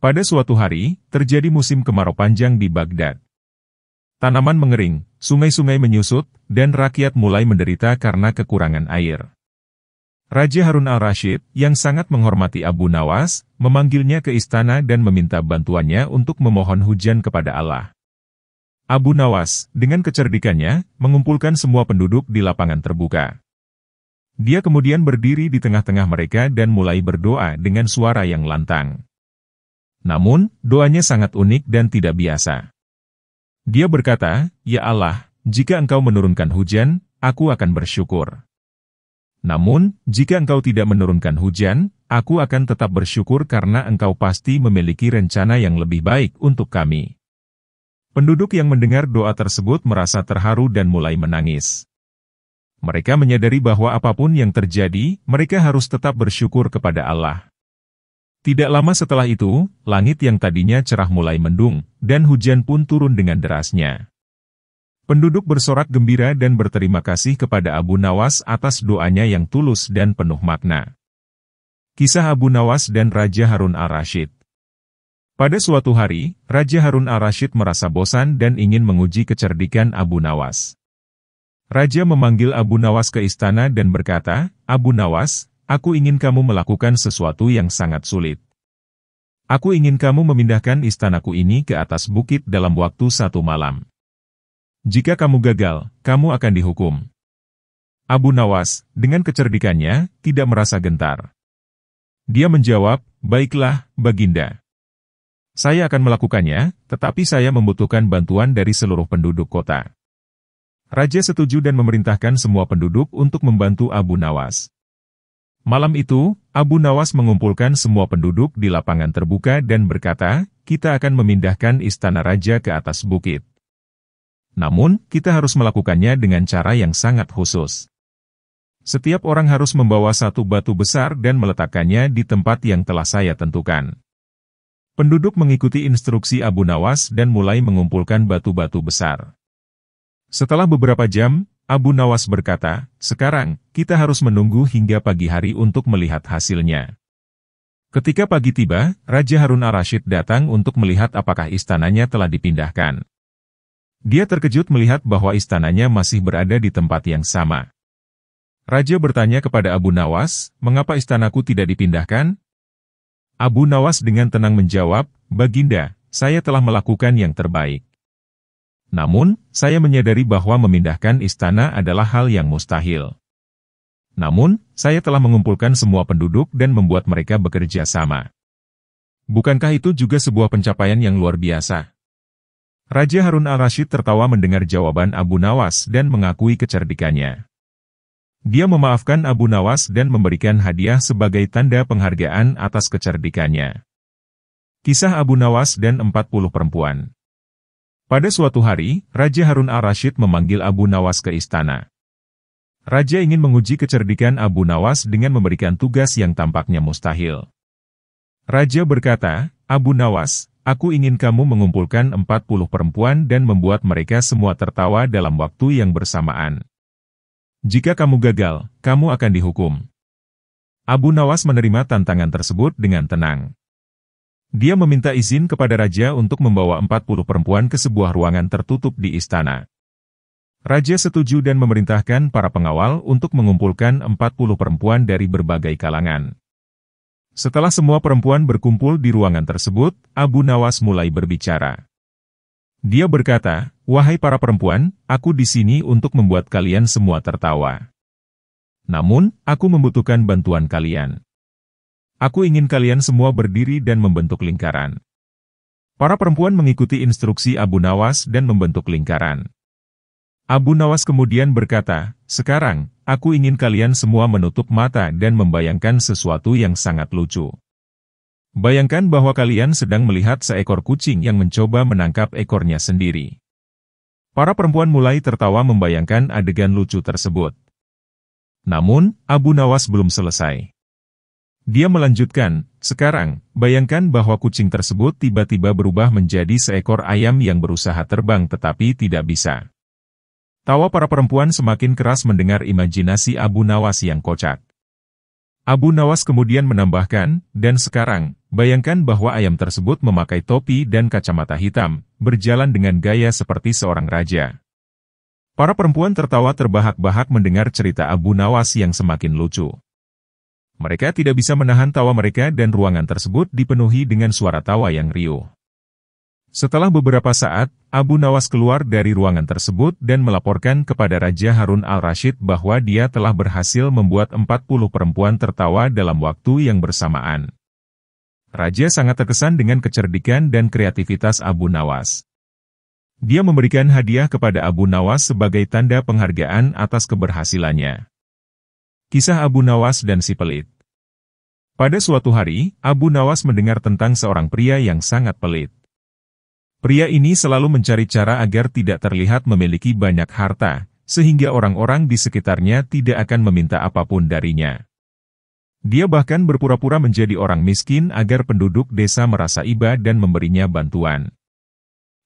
Pada suatu hari, terjadi musim kemarau panjang di Baghdad. Tanaman mengering, sungai-sungai menyusut, dan rakyat mulai menderita karena kekurangan air. Raja Harun al-Rashid, yang sangat menghormati Abu Nawas, memanggilnya ke istana dan meminta bantuannya untuk memohon hujan kepada Allah. Abu Nawas, dengan kecerdikannya, mengumpulkan semua penduduk di lapangan terbuka. Dia kemudian berdiri di tengah-tengah mereka dan mulai berdoa dengan suara yang lantang. Namun, doanya sangat unik dan tidak biasa. Dia berkata, "Ya Allah, jika Engkau menurunkan hujan, aku akan bersyukur. Namun, jika Engkau tidak menurunkan hujan, aku akan tetap bersyukur karena Engkau pasti memiliki rencana yang lebih baik untuk kami." Penduduk yang mendengar doa tersebut merasa terharu dan mulai menangis. Mereka menyadari bahwa apapun yang terjadi, mereka harus tetap bersyukur kepada Allah. Tidak lama setelah itu, langit yang tadinya cerah mulai mendung, dan hujan pun turun dengan derasnya. Penduduk bersorak gembira dan berterima kasih kepada Abu Nawas atas doanya yang tulus dan penuh makna. Kisah Abu Nawas dan Raja Harun al-Rashid. Pada suatu hari, Raja Harun al-Rashid merasa bosan dan ingin menguji kecerdikan Abu Nawas. Raja memanggil Abu Nawas ke istana dan berkata, "Abu Nawas, aku ingin kamu melakukan sesuatu yang sangat sulit. Aku ingin kamu memindahkan istanaku ini ke atas bukit dalam waktu 1 malam. Jika kamu gagal, kamu akan dihukum." Abu Nawas, dengan kecerdikannya, tidak merasa gentar. Dia menjawab, "Baiklah, Baginda. Saya akan melakukannya, tetapi saya membutuhkan bantuan dari seluruh penduduk kota." Raja setuju dan memerintahkan semua penduduk untuk membantu Abu Nawas. Malam itu, Abu Nawas mengumpulkan semua penduduk di lapangan terbuka dan berkata, "Kita akan memindahkan istana raja ke atas bukit. Namun, kita harus melakukannya dengan cara yang sangat khusus. Setiap orang harus membawa satu batu besar dan meletakkannya di tempat yang telah saya tentukan." Penduduk mengikuti instruksi Abu Nawas dan mulai mengumpulkan batu-batu besar. Setelah beberapa jam, Abu Nawas berkata, "Sekarang, kita harus menunggu hingga pagi hari untuk melihat hasilnya." Ketika pagi tiba, Raja Harun al-Rashid datang untuk melihat apakah istananya telah dipindahkan. Dia terkejut melihat bahwa istananya masih berada di tempat yang sama. Raja bertanya kepada Abu Nawas, "Mengapa istanaku tidak dipindahkan?" Abu Nawas dengan tenang menjawab, "Baginda, saya telah melakukan yang terbaik. Namun, saya menyadari bahwa memindahkan istana adalah hal yang mustahil. Namun, saya telah mengumpulkan semua penduduk dan membuat mereka bekerja sama. Bukankah itu juga sebuah pencapaian yang luar biasa?" Raja Harun al-Rashid tertawa mendengar jawaban Abu Nawas dan mengakui kecerdikannya. Dia memaafkan Abu Nawas dan memberikan hadiah sebagai tanda penghargaan atas kecerdikannya. Kisah Abu Nawas dan 40 perempuan. Pada suatu hari, Raja Harun al-Rashid memanggil Abu Nawas ke istana. Raja ingin menguji kecerdikan Abu Nawas dengan memberikan tugas yang tampaknya mustahil. Raja berkata, "Abu Nawas, aku ingin kamu mengumpulkan 40 perempuan dan membuat mereka semua tertawa dalam waktu yang bersamaan. Jika kamu gagal, kamu akan dihukum." Abu Nawas menerima tantangan tersebut dengan tenang. Dia meminta izin kepada Raja untuk membawa 40 perempuan ke sebuah ruangan tertutup di istana. Raja setuju dan memerintahkan para pengawal untuk mengumpulkan 40 perempuan dari berbagai kalangan. Setelah semua perempuan berkumpul di ruangan tersebut, Abu Nawas mulai berbicara. Dia berkata, "Wahai para perempuan, aku di sini untuk membuat kalian semua tertawa. Namun, aku membutuhkan bantuan kalian. Aku ingin kalian semua berdiri dan membentuk lingkaran." Para perempuan mengikuti instruksi Abu Nawas dan membentuk lingkaran. Abu Nawas kemudian berkata, "Sekarang, aku ingin kalian semua menutup mata dan membayangkan sesuatu yang sangat lucu. Bayangkan bahwa kalian sedang melihat seekor kucing yang mencoba menangkap ekornya sendiri." Para perempuan mulai tertawa membayangkan adegan lucu tersebut. Namun, Abu Nawas belum selesai. Dia melanjutkan, "Sekarang, bayangkan bahwa kucing tersebut tiba-tiba berubah menjadi seekor ayam yang berusaha terbang tetapi tidak bisa." Tawa para perempuan semakin keras mendengar imajinasi Abu Nawas yang kocak. Abu Nawas kemudian menambahkan, "Dan sekarang, bayangkan bahwa ayam tersebut memakai topi dan kacamata hitam, berjalan dengan gaya seperti seorang raja. Para perempuan tertawa terbahak-bahak mendengar cerita Abu Nawas yang semakin lucu. Mereka tidak bisa menahan tawa mereka dan ruangan tersebut dipenuhi dengan suara tawa yang riuh. Setelah beberapa saat, Abu Nawas keluar dari ruangan tersebut dan melaporkan kepada Raja Harun al-Rashid bahwa dia telah berhasil membuat 40 perempuan tertawa dalam waktu yang bersamaan. Raja sangat terkesan dengan kecerdikan dan kreativitas Abu Nawas. Dia memberikan hadiah kepada Abu Nawas sebagai tanda penghargaan atas keberhasilannya. Kisah Abu Nawas dan si pelit. Pada suatu hari, Abu Nawas mendengar tentang seorang pria yang sangat pelit. Pria ini selalu mencari cara agar tidak terlihat memiliki banyak harta, sehingga orang-orang di sekitarnya tidak akan meminta apapun darinya. Dia bahkan berpura-pura menjadi orang miskin agar penduduk desa merasa iba dan memberinya bantuan.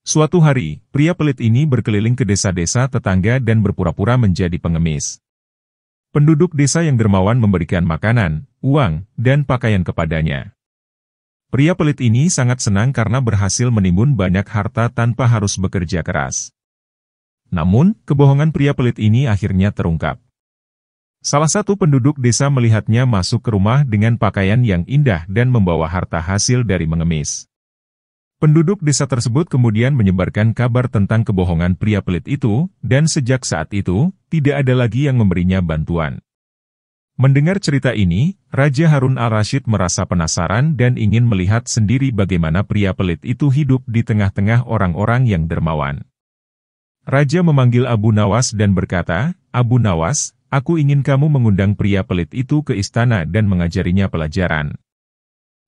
Suatu hari, pria pelit ini berkeliling ke desa-desa tetangga dan berpura-pura menjadi pengemis. Penduduk desa yang dermawan memberikan makanan, uang, dan pakaian kepadanya. Pria pelit ini sangat senang karena berhasil menimbun banyak harta tanpa harus bekerja keras. Namun, kebohongan pria pelit ini akhirnya terungkap. Salah satu penduduk desa melihatnya masuk ke rumah dengan pakaian yang indah dan membawa harta hasil dari mengemis. Penduduk desa tersebut kemudian menyebarkan kabar tentang kebohongan pria pelit itu, dan sejak saat itu, tidak ada lagi yang memberinya bantuan. Mendengar cerita ini, Raja Harun al-Rashid merasa penasaran dan ingin melihat sendiri bagaimana pria pelit itu hidup di tengah-tengah orang-orang yang dermawan. Raja memanggil Abu Nawas dan berkata, "Abu Nawas, aku ingin kamu mengundang pria pelit itu ke istana dan mengajarinya pelajaran."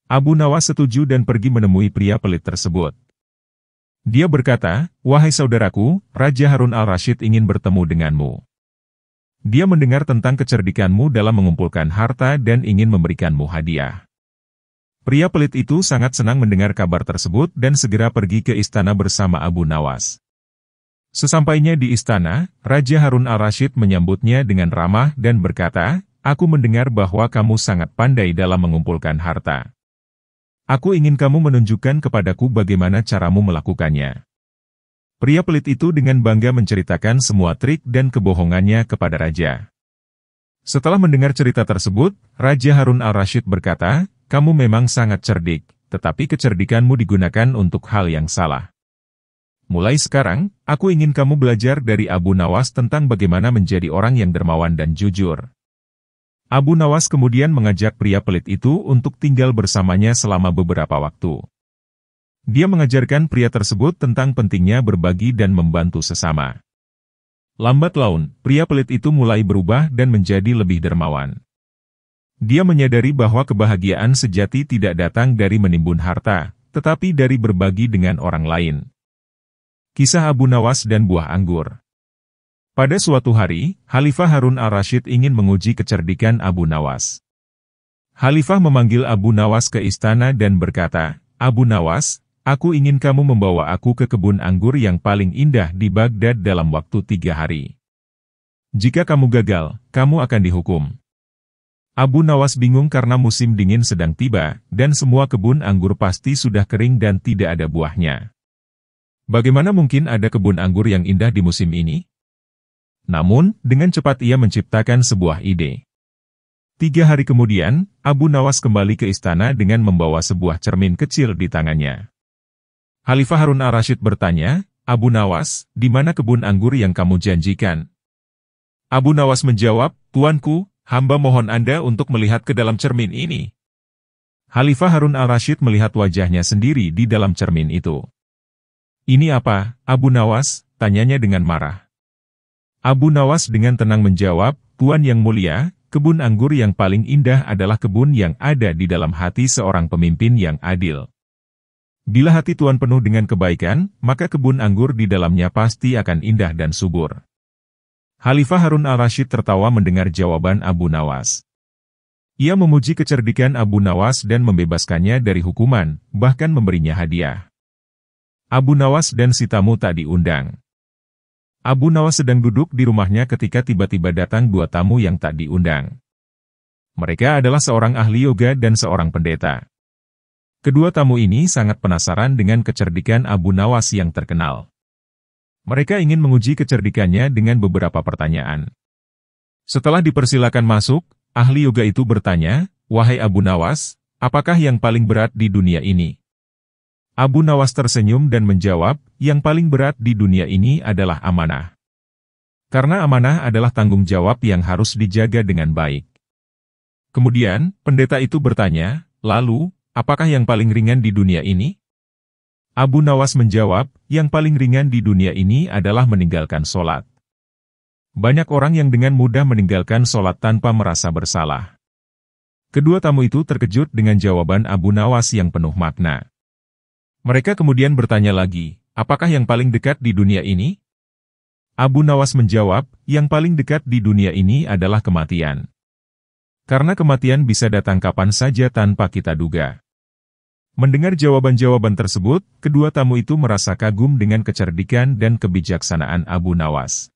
Abu Nawas setuju dan pergi menemui pria pelit tersebut. Dia berkata, "Wahai saudaraku, Raja Harun al-Rashid ingin bertemu denganmu. Dia mendengar tentang kecerdikanmu dalam mengumpulkan harta dan ingin memberikanmu hadiah." Pria pelit itu sangat senang mendengar kabar tersebut dan segera pergi ke istana bersama Abu Nawas. Sesampainya di istana, Raja Harun al-Rashid menyambutnya dengan ramah dan berkata, "Aku mendengar bahwa kamu sangat pandai dalam mengumpulkan harta. Aku ingin kamu menunjukkan kepadaku bagaimana caramu melakukannya." Pria pelit itu dengan bangga menceritakan semua trik dan kebohongannya kepada raja. Setelah mendengar cerita tersebut, Raja Harun al-Rashid berkata, "Kamu memang sangat cerdik, tetapi kecerdikanmu digunakan untuk hal yang salah. Mulai sekarang, aku ingin kamu belajar dari Abu Nawas tentang bagaimana menjadi orang yang dermawan dan jujur." Abu Nawas kemudian mengajak pria pelit itu untuk tinggal bersamanya selama beberapa waktu. Dia mengajarkan pria tersebut tentang pentingnya berbagi dan membantu sesama. Lambat laun, pria pelit itu mulai berubah dan menjadi lebih dermawan. Dia menyadari bahwa kebahagiaan sejati tidak datang dari menimbun harta, tetapi dari berbagi dengan orang lain. Kisah Abu Nawas dan buah anggur. Pada suatu hari, Khalifah Harun al-Rashid ingin menguji kecerdikan Abu Nawas. Khalifah memanggil Abu Nawas ke istana dan berkata, "Abu Nawas, aku ingin kamu membawa aku ke kebun anggur yang paling indah di Baghdad dalam waktu 3 hari. Jika kamu gagal, kamu akan dihukum." Abu Nawas bingung karena musim dingin sedang tiba, dan semua kebun anggur pasti sudah kering dan tidak ada buahnya. Bagaimana mungkin ada kebun anggur yang indah di musim ini? Namun, dengan cepat ia menciptakan sebuah ide. 3 hari kemudian, Abu Nawas kembali ke istana dengan membawa sebuah cermin kecil di tangannya. Khalifah Harun al-Rashid bertanya, "Abu Nawas, di mana kebun anggur yang kamu janjikan?" Abu Nawas menjawab, "Tuanku, hamba mohon Anda untuk melihat ke dalam cermin ini." Khalifah Harun al-Rashid melihat wajahnya sendiri di dalam cermin itu. "Ini apa, Abu Nawas?" tanyanya dengan marah. Abu Nawas dengan tenang menjawab, "Tuan yang mulia, kebun anggur yang paling indah adalah kebun yang ada di dalam hati seorang pemimpin yang adil. Bila hati Tuan penuh dengan kebaikan, maka kebun anggur di dalamnya pasti akan indah dan subur." Khalifah Harun al-Rashid tertawa mendengar jawaban Abu Nawas. Ia memuji kecerdikan Abu Nawas dan membebaskannya dari hukuman, bahkan memberinya hadiah. Abu Nawas dan si tamu tak diundang. Abu Nawas sedang duduk di rumahnya ketika tiba-tiba datang 2 tamu yang tak diundang. Mereka adalah seorang ahli yoga dan seorang pendeta. Kedua tamu ini sangat penasaran dengan kecerdikan Abu Nawas yang terkenal. Mereka ingin menguji kecerdikannya dengan beberapa pertanyaan. Setelah dipersilakan masuk, ahli yoga itu bertanya, "Wahai Abu Nawas, apakah yang paling berat di dunia ini?" Abu Nawas tersenyum dan menjawab, "Yang paling berat di dunia ini adalah amanah. Karena amanah adalah tanggung jawab yang harus dijaga dengan baik." Kemudian, pendeta itu bertanya, "Lalu, apakah yang paling ringan di dunia ini?" Abu Nawas menjawab, "Yang paling ringan di dunia ini adalah meninggalkan sholat. Banyak orang yang dengan mudah meninggalkan sholat tanpa merasa bersalah." Kedua tamu itu terkejut dengan jawaban Abu Nawas yang penuh makna. Mereka kemudian bertanya lagi, "Apakah yang paling dekat di dunia ini?" Abu Nawas menjawab, "Yang paling dekat di dunia ini adalah kematian. Karena kematian bisa datang kapan saja tanpa kita duga." Mendengar jawaban-jawaban tersebut, kedua tamu itu merasa kagum dengan kecerdikan dan kebijaksanaan Abu Nawas.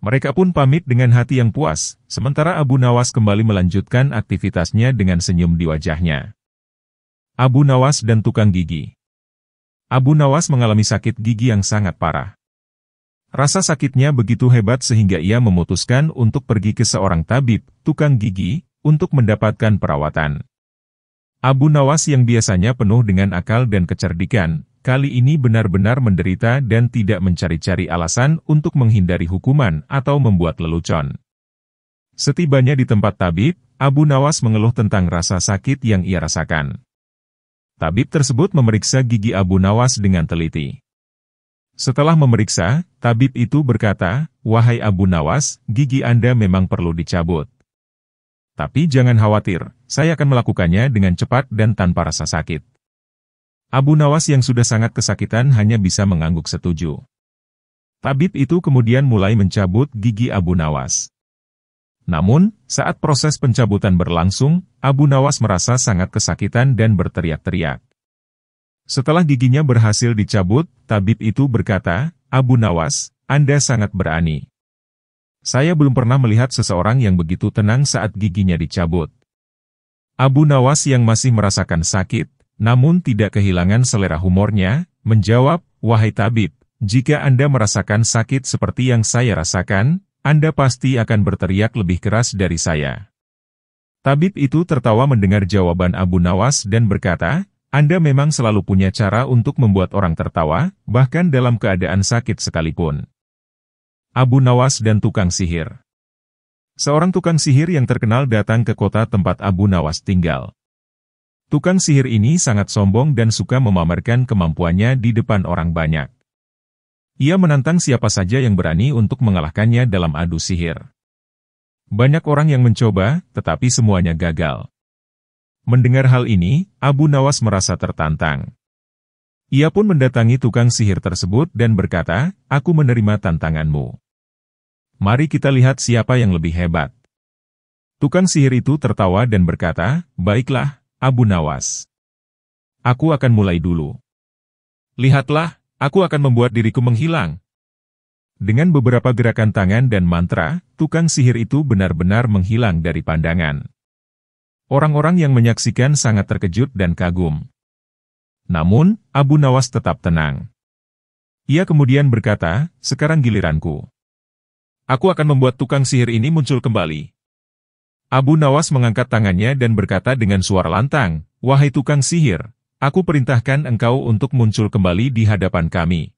Mereka pun pamit dengan hati yang puas, sementara Abu Nawas kembali melanjutkan aktivitasnya dengan senyum di wajahnya. Abu Nawas dan tukang gigi. Abu Nawas mengalami sakit gigi yang sangat parah. Rasa sakitnya begitu hebat sehingga ia memutuskan untuk pergi ke seorang tabib, tukang gigi, untuk mendapatkan perawatan. Abu Nawas yang biasanya penuh dengan akal dan kecerdikan, kali ini benar-benar menderita dan tidak mencari-cari alasan untuk menghindari hukuman atau membuat lelucon. Setibanya di tempat tabib, Abu Nawas mengeluh tentang rasa sakit yang ia rasakan. Tabib tersebut memeriksa gigi Abu Nawas dengan teliti. Setelah memeriksa, tabib itu berkata, "Wahai Abu Nawas, gigi Anda memang perlu dicabut. Tapi jangan khawatir, saya akan melakukannya dengan cepat dan tanpa rasa sakit." Abu Nawas yang sudah sangat kesakitan hanya bisa mengangguk setuju. Tabib itu kemudian mulai mencabut gigi Abu Nawas. Namun, saat proses pencabutan berlangsung, Abu Nawas merasa sangat kesakitan dan berteriak-teriak. Setelah giginya berhasil dicabut, tabib itu berkata, "Abu Nawas, Anda sangat berani. Saya belum pernah melihat seseorang yang begitu tenang saat giginya dicabut." Abu Nawas yang masih merasakan sakit, namun tidak kehilangan selera humornya, menjawab, "Wahai tabib, jika Anda merasakan sakit seperti yang saya rasakan, Anda pasti akan berteriak lebih keras dari saya." Tabib itu tertawa mendengar jawaban Abu Nawas dan berkata, "Anda memang selalu punya cara untuk membuat orang tertawa, bahkan dalam keadaan sakit sekalipun." Abu Nawas dan tukang sihir. Seorang tukang sihir yang terkenal datang ke kota tempat Abu Nawas tinggal. Tukang sihir ini sangat sombong dan suka memamerkan kemampuannya di depan orang banyak. Ia menantang siapa saja yang berani untuk mengalahkannya dalam adu sihir. Banyak orang yang mencoba, tetapi semuanya gagal. Mendengar hal ini, Abu Nawas merasa tertantang. Ia pun mendatangi tukang sihir tersebut dan berkata, "Aku menerima tantanganmu. Mari kita lihat siapa yang lebih hebat." Tukang sihir itu tertawa dan berkata, "Baiklah, Abu Nawas. Aku akan mulai dulu. Lihatlah, aku akan membuat diriku menghilang." Dengan beberapa gerakan tangan dan mantra, tukang sihir itu benar-benar menghilang dari pandangan. Orang-orang yang menyaksikan sangat terkejut dan kagum. Namun, Abu Nawas tetap tenang. Ia kemudian berkata, "Sekarang giliranku. Aku akan membuat tukang sihir ini muncul kembali." Abu Nawas mengangkat tangannya dan berkata dengan suara lantang, "Wahai tukang sihir, aku perintahkan engkau untuk muncul kembali di hadapan kami."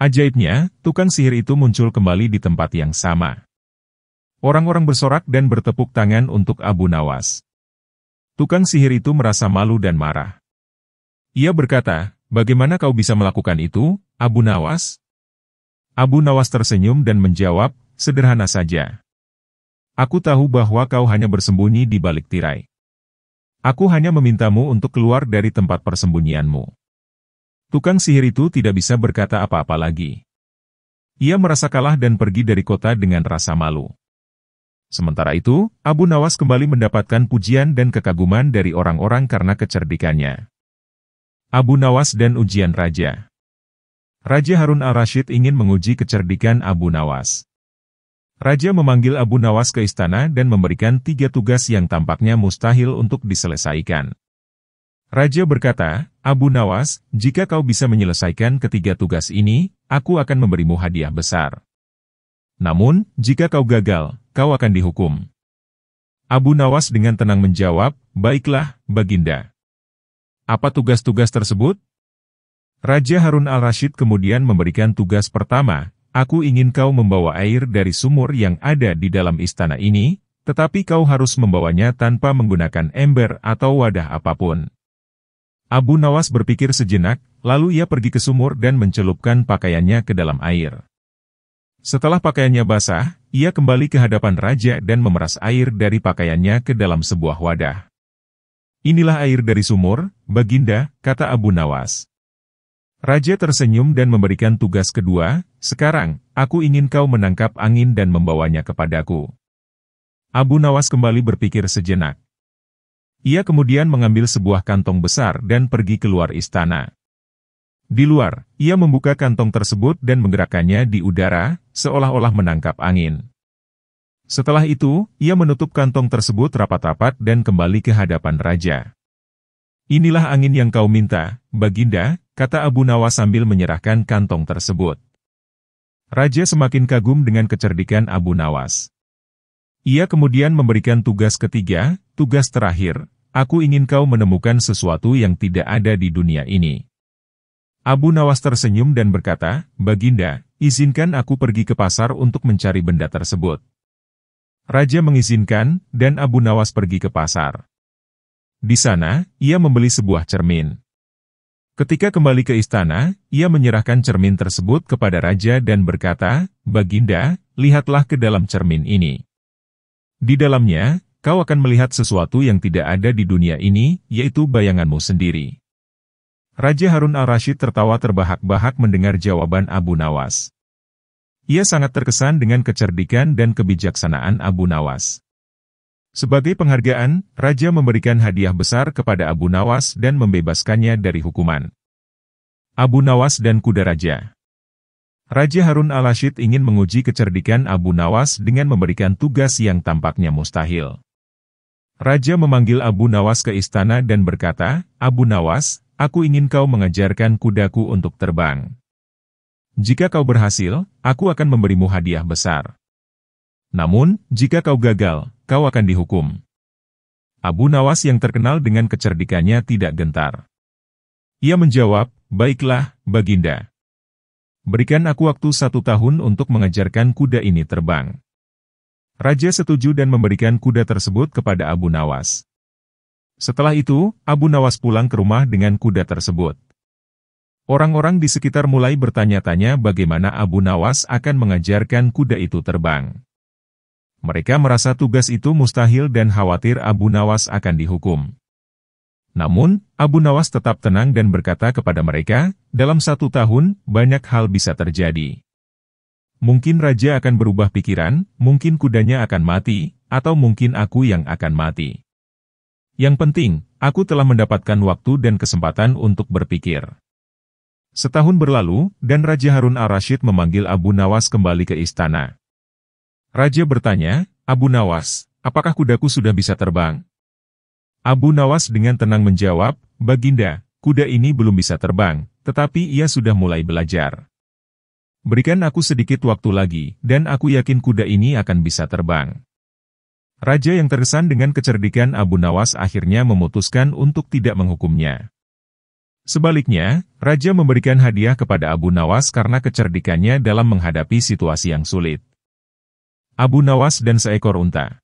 Ajaibnya, tukang sihir itu muncul kembali di tempat yang sama. Orang-orang bersorak dan bertepuk tangan untuk Abu Nawas. Tukang sihir itu merasa malu dan marah. Ia berkata, "Bagaimana kau bisa melakukan itu, Abu Nawas?" Abu Nawas tersenyum dan menjawab, "Sederhana saja. Aku tahu bahwa kau hanya bersembunyi di balik tirai. Aku hanya memintamu untuk keluar dari tempat persembunyianmu." Tukang sihir itu tidak bisa berkata apa-apa lagi. Ia merasa kalah dan pergi dari kota dengan rasa malu. Sementara itu, Abu Nawas kembali mendapatkan pujian dan kekaguman dari orang-orang karena kecerdikannya. Abu Nawas dan ujian raja. Raja Harun al-Rasyid ingin menguji kecerdikan Abu Nawas. Raja memanggil Abu Nawas ke istana dan memberikan 3 tugas yang tampaknya mustahil untuk diselesaikan. Raja berkata, Abu Nawas, jika kau bisa menyelesaikan ketiga tugas ini, aku akan memberimu hadiah besar. Namun, jika kau gagal, kau akan dihukum. Abu Nawas dengan tenang menjawab, baiklah, Baginda. Apa tugas-tugas tersebut? Raja Harun al-Rashid kemudian memberikan tugas pertama, aku ingin kau membawa air dari sumur yang ada di dalam istana ini, tetapi kau harus membawanya tanpa menggunakan ember atau wadah apapun. Abu Nawas berpikir sejenak, lalu ia pergi ke sumur dan mencelupkan pakaiannya ke dalam air. Setelah pakaiannya basah, ia kembali ke hadapan raja dan memeras air dari pakaiannya ke dalam sebuah wadah. Inilah air dari sumur, Baginda, kata Abu Nawas. Raja tersenyum dan memberikan tugas kedua, sekarang, aku ingin kau menangkap angin dan membawanya kepadaku. Abu Nawas kembali berpikir sejenak. Ia kemudian mengambil sebuah kantong besar dan pergi keluar istana. Di luar, ia membuka kantong tersebut dan menggerakkannya di udara, seolah-olah menangkap angin. Setelah itu, ia menutup kantong tersebut rapat-rapat dan kembali ke hadapan raja. Inilah angin yang kau minta, Baginda, kata Abu Nawas sambil menyerahkan kantong tersebut. Raja semakin kagum dengan kecerdikan Abu Nawas. Ia kemudian memberikan tugas ketiga, tugas terakhir, aku ingin kau menemukan sesuatu yang tidak ada di dunia ini. Abu Nawas tersenyum dan berkata, Baginda, izinkan aku pergi ke pasar untuk mencari benda tersebut. Raja mengizinkan, dan Abu Nawas pergi ke pasar. Di sana, ia membeli sebuah cermin. Ketika kembali ke istana, ia menyerahkan cermin tersebut kepada raja dan berkata, Baginda, lihatlah ke dalam cermin ini. Di dalamnya, kau akan melihat sesuatu yang tidak ada di dunia ini, yaitu bayanganmu sendiri. Raja Harun al-Rashid tertawa terbahak-bahak mendengar jawaban Abu Nawas. Ia sangat terkesan dengan kecerdikan dan kebijaksanaan Abu Nawas. Sebagai penghargaan, Raja memberikan hadiah besar kepada Abu Nawas dan membebaskannya dari hukuman. Abu Nawas dan kuda raja. Raja Harun al-Rashid ingin menguji kecerdikan Abu Nawas dengan memberikan tugas yang tampaknya mustahil. Raja memanggil Abu Nawas ke istana dan berkata, Abu Nawas, aku ingin kau mengajarkan kudaku untuk terbang. Jika kau berhasil, aku akan memberimu hadiah besar. Namun, jika kau gagal, kau akan dihukum. Abu Nawas yang terkenal dengan kecerdikannya tidak gentar. Ia menjawab, baiklah, Baginda. Berikan aku waktu 1 tahun untuk mengajarkan kuda ini terbang. Raja setuju dan memberikan kuda tersebut kepada Abu Nawas. Setelah itu, Abu Nawas pulang ke rumah dengan kuda tersebut. Orang-orang di sekitar mulai bertanya-tanya bagaimana Abu Nawas akan mengajarkan kuda itu terbang. Mereka merasa tugas itu mustahil dan khawatir Abu Nawas akan dihukum. Namun, Abu Nawas tetap tenang dan berkata kepada mereka, dalam 1 tahun, banyak hal bisa terjadi. Mungkin raja akan berubah pikiran, mungkin kudanya akan mati, atau mungkin aku yang akan mati. Yang penting, aku telah mendapatkan waktu dan kesempatan untuk berpikir. Setahun berlalu, dan Raja Harun al-Rashid memanggil Abu Nawas kembali ke istana. Raja bertanya, Abu Nawas, apakah kudaku sudah bisa terbang? Abu Nawas dengan tenang menjawab, Baginda, kuda ini belum bisa terbang, tetapi ia sudah mulai belajar. Berikan aku sedikit waktu lagi, dan aku yakin kuda ini akan bisa terbang. Raja yang terkesan dengan kecerdikan Abu Nawas akhirnya memutuskan untuk tidak menghukumnya. Sebaliknya, Raja memberikan hadiah kepada Abu Nawas karena kecerdikannya dalam menghadapi situasi yang sulit. Abu Nawas dan seekor unta.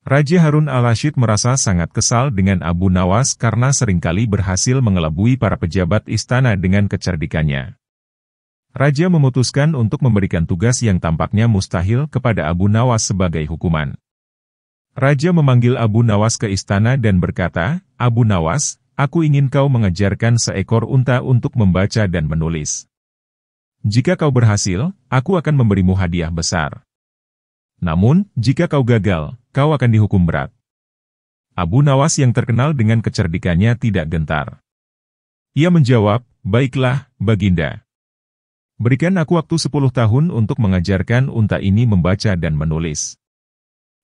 Raja Harun al-Rashid merasa sangat kesal dengan Abu Nawas karena seringkali berhasil mengelabui para pejabat istana dengan kecerdikannya. Raja memutuskan untuk memberikan tugas yang tampaknya mustahil kepada Abu Nawas sebagai hukuman. Raja memanggil Abu Nawas ke istana dan berkata, Abu Nawas, aku ingin kau mengajarkan seekor unta untuk membaca dan menulis. Jika kau berhasil, aku akan memberimu hadiah besar. Namun, jika kau gagal, kau akan dihukum berat. Abu Nawas yang terkenal dengan kecerdikannya tidak gentar. Ia menjawab, baiklah, Baginda. Berikan aku waktu 10 tahun untuk mengajarkan unta ini membaca dan menulis.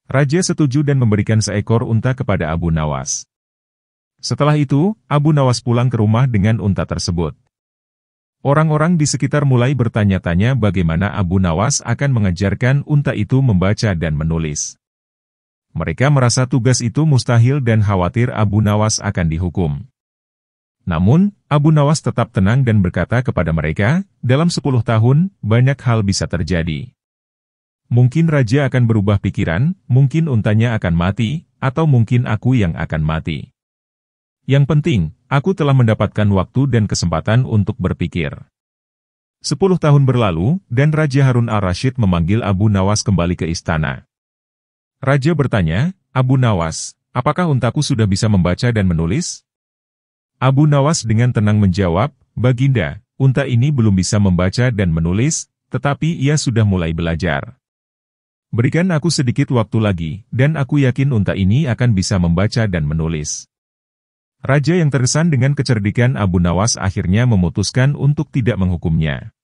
Raja setuju dan memberikan seekor unta kepada Abu Nawas. Setelah itu, Abu Nawas pulang ke rumah dengan unta tersebut. Orang-orang di sekitar mulai bertanya-tanya bagaimana Abu Nawas akan mengajarkan unta itu membaca dan menulis. Mereka merasa tugas itu mustahil dan khawatir Abu Nawas akan dihukum. Namun, Abu Nawas tetap tenang dan berkata kepada mereka, dalam 10 tahun, banyak hal bisa terjadi. Mungkin raja akan berubah pikiran, mungkin untanya akan mati, atau mungkin aku yang akan mati. Yang penting, aku telah mendapatkan waktu dan kesempatan untuk berpikir. 10 tahun berlalu, dan Raja Harun al-Rasyid memanggil Abu Nawas kembali ke istana. Raja bertanya, Abu Nawas, apakah untaku sudah bisa membaca dan menulis? Abu Nawas dengan tenang menjawab, Baginda, unta ini belum bisa membaca dan menulis, tetapi ia sudah mulai belajar. Berikan aku sedikit waktu lagi, dan aku yakin unta ini akan bisa membaca dan menulis. Raja yang terkesan dengan kecerdikan Abu Nawas akhirnya memutuskan untuk tidak menghukumnya.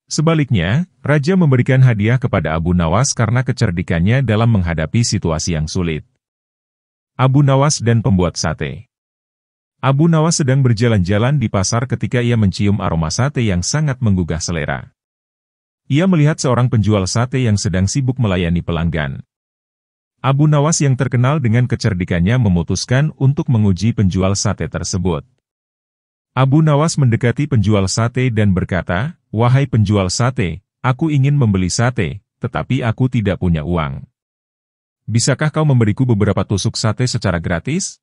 Sebaliknya, Raja memberikan hadiah kepada Abu Nawas karena kecerdikannya dalam menghadapi situasi yang sulit. Abu Nawas dan pembuat sate. Abu Nawas sedang berjalan-jalan di pasar ketika ia mencium aroma sate yang sangat menggugah selera. Ia melihat seorang penjual sate yang sedang sibuk melayani pelanggan. Abu Nawas yang terkenal dengan kecerdikannya memutuskan untuk menguji penjual sate tersebut. Abu Nawas mendekati penjual sate dan berkata, Wahai penjual sate, aku ingin membeli sate, tetapi aku tidak punya uang. Bisakah kau memberiku beberapa tusuk sate secara gratis?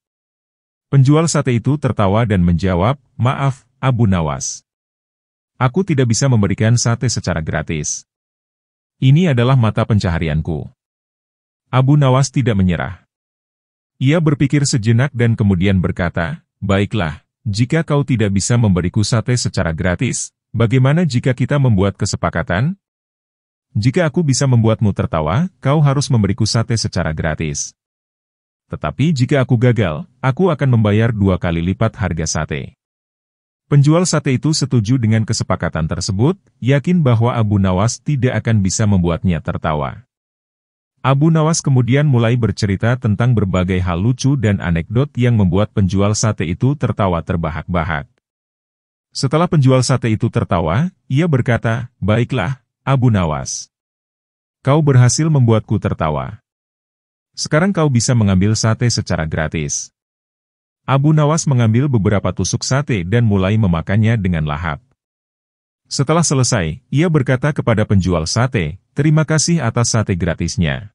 Penjual sate itu tertawa dan menjawab, Maaf, Abu Nawas. Aku tidak bisa memberikan sate secara gratis. Ini adalah mata pencaharianku. Abu Nawas tidak menyerah. Ia berpikir sejenak dan kemudian berkata, Baiklah, jika kau tidak bisa memberiku sate secara gratis, bagaimana jika kita membuat kesepakatan? Jika aku bisa membuatmu tertawa, kau harus memberiku sate secara gratis. Tetapi jika aku gagal, aku akan membayar 2 kali lipat harga sate. Penjual sate itu setuju dengan kesepakatan tersebut, yakin bahwa Abu Nawas tidak akan bisa membuatnya tertawa. Abu Nawas kemudian mulai bercerita tentang berbagai hal lucu dan anekdot yang membuat penjual sate itu tertawa terbahak-bahak. Setelah penjual sate itu tertawa, ia berkata, Baiklah, Abu Nawas. Kau berhasil membuatku tertawa. Sekarang kau bisa mengambil sate secara gratis. Abu Nawas mengambil beberapa tusuk sate dan mulai memakannya dengan lahap. Setelah selesai, ia berkata kepada penjual sate, Terima kasih atas sate gratisnya.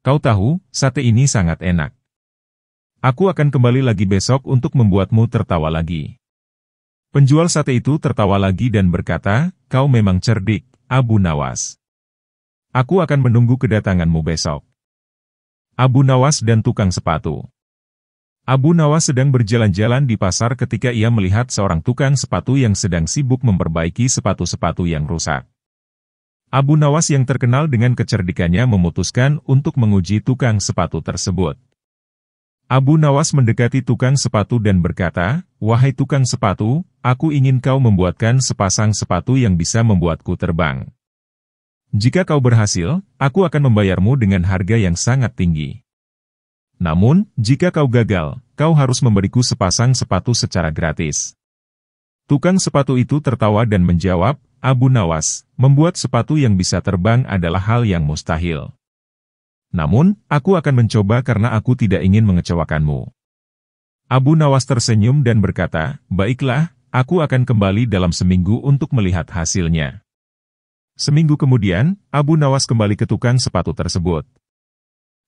Kau tahu, sate ini sangat enak. Aku akan kembali lagi besok untuk membuatmu tertawa lagi. Penjual sate itu tertawa lagi dan berkata, Kau memang cerdik, Abu Nawas. Aku akan menunggu kedatanganmu besok. Abu Nawas dan tukang sepatu. Abu Nawas sedang berjalan-jalan di pasar ketika ia melihat seorang tukang sepatu yang sedang sibuk memperbaiki sepatu-sepatu yang rusak. Abu Nawas yang terkenal dengan kecerdikannya memutuskan untuk menguji tukang sepatu tersebut. Abu Nawas mendekati tukang sepatu dan berkata, Wahai tukang sepatu, aku ingin kau membuatkan sepasang sepatu yang bisa membuatku terbang. Jika kau berhasil, aku akan membayarmu dengan harga yang sangat tinggi. Namun, jika kau gagal, kau harus memberiku sepasang sepatu secara gratis. Tukang sepatu itu tertawa dan menjawab, Abu Nawas, membuat sepatu yang bisa terbang adalah hal yang mustahil. Namun, aku akan mencoba karena aku tidak ingin mengecewakanmu. Abu Nawas tersenyum dan berkata, Baiklah, aku akan kembali dalam seminggu untuk melihat hasilnya. Seminggu kemudian, Abu Nawas kembali ke tukang sepatu tersebut.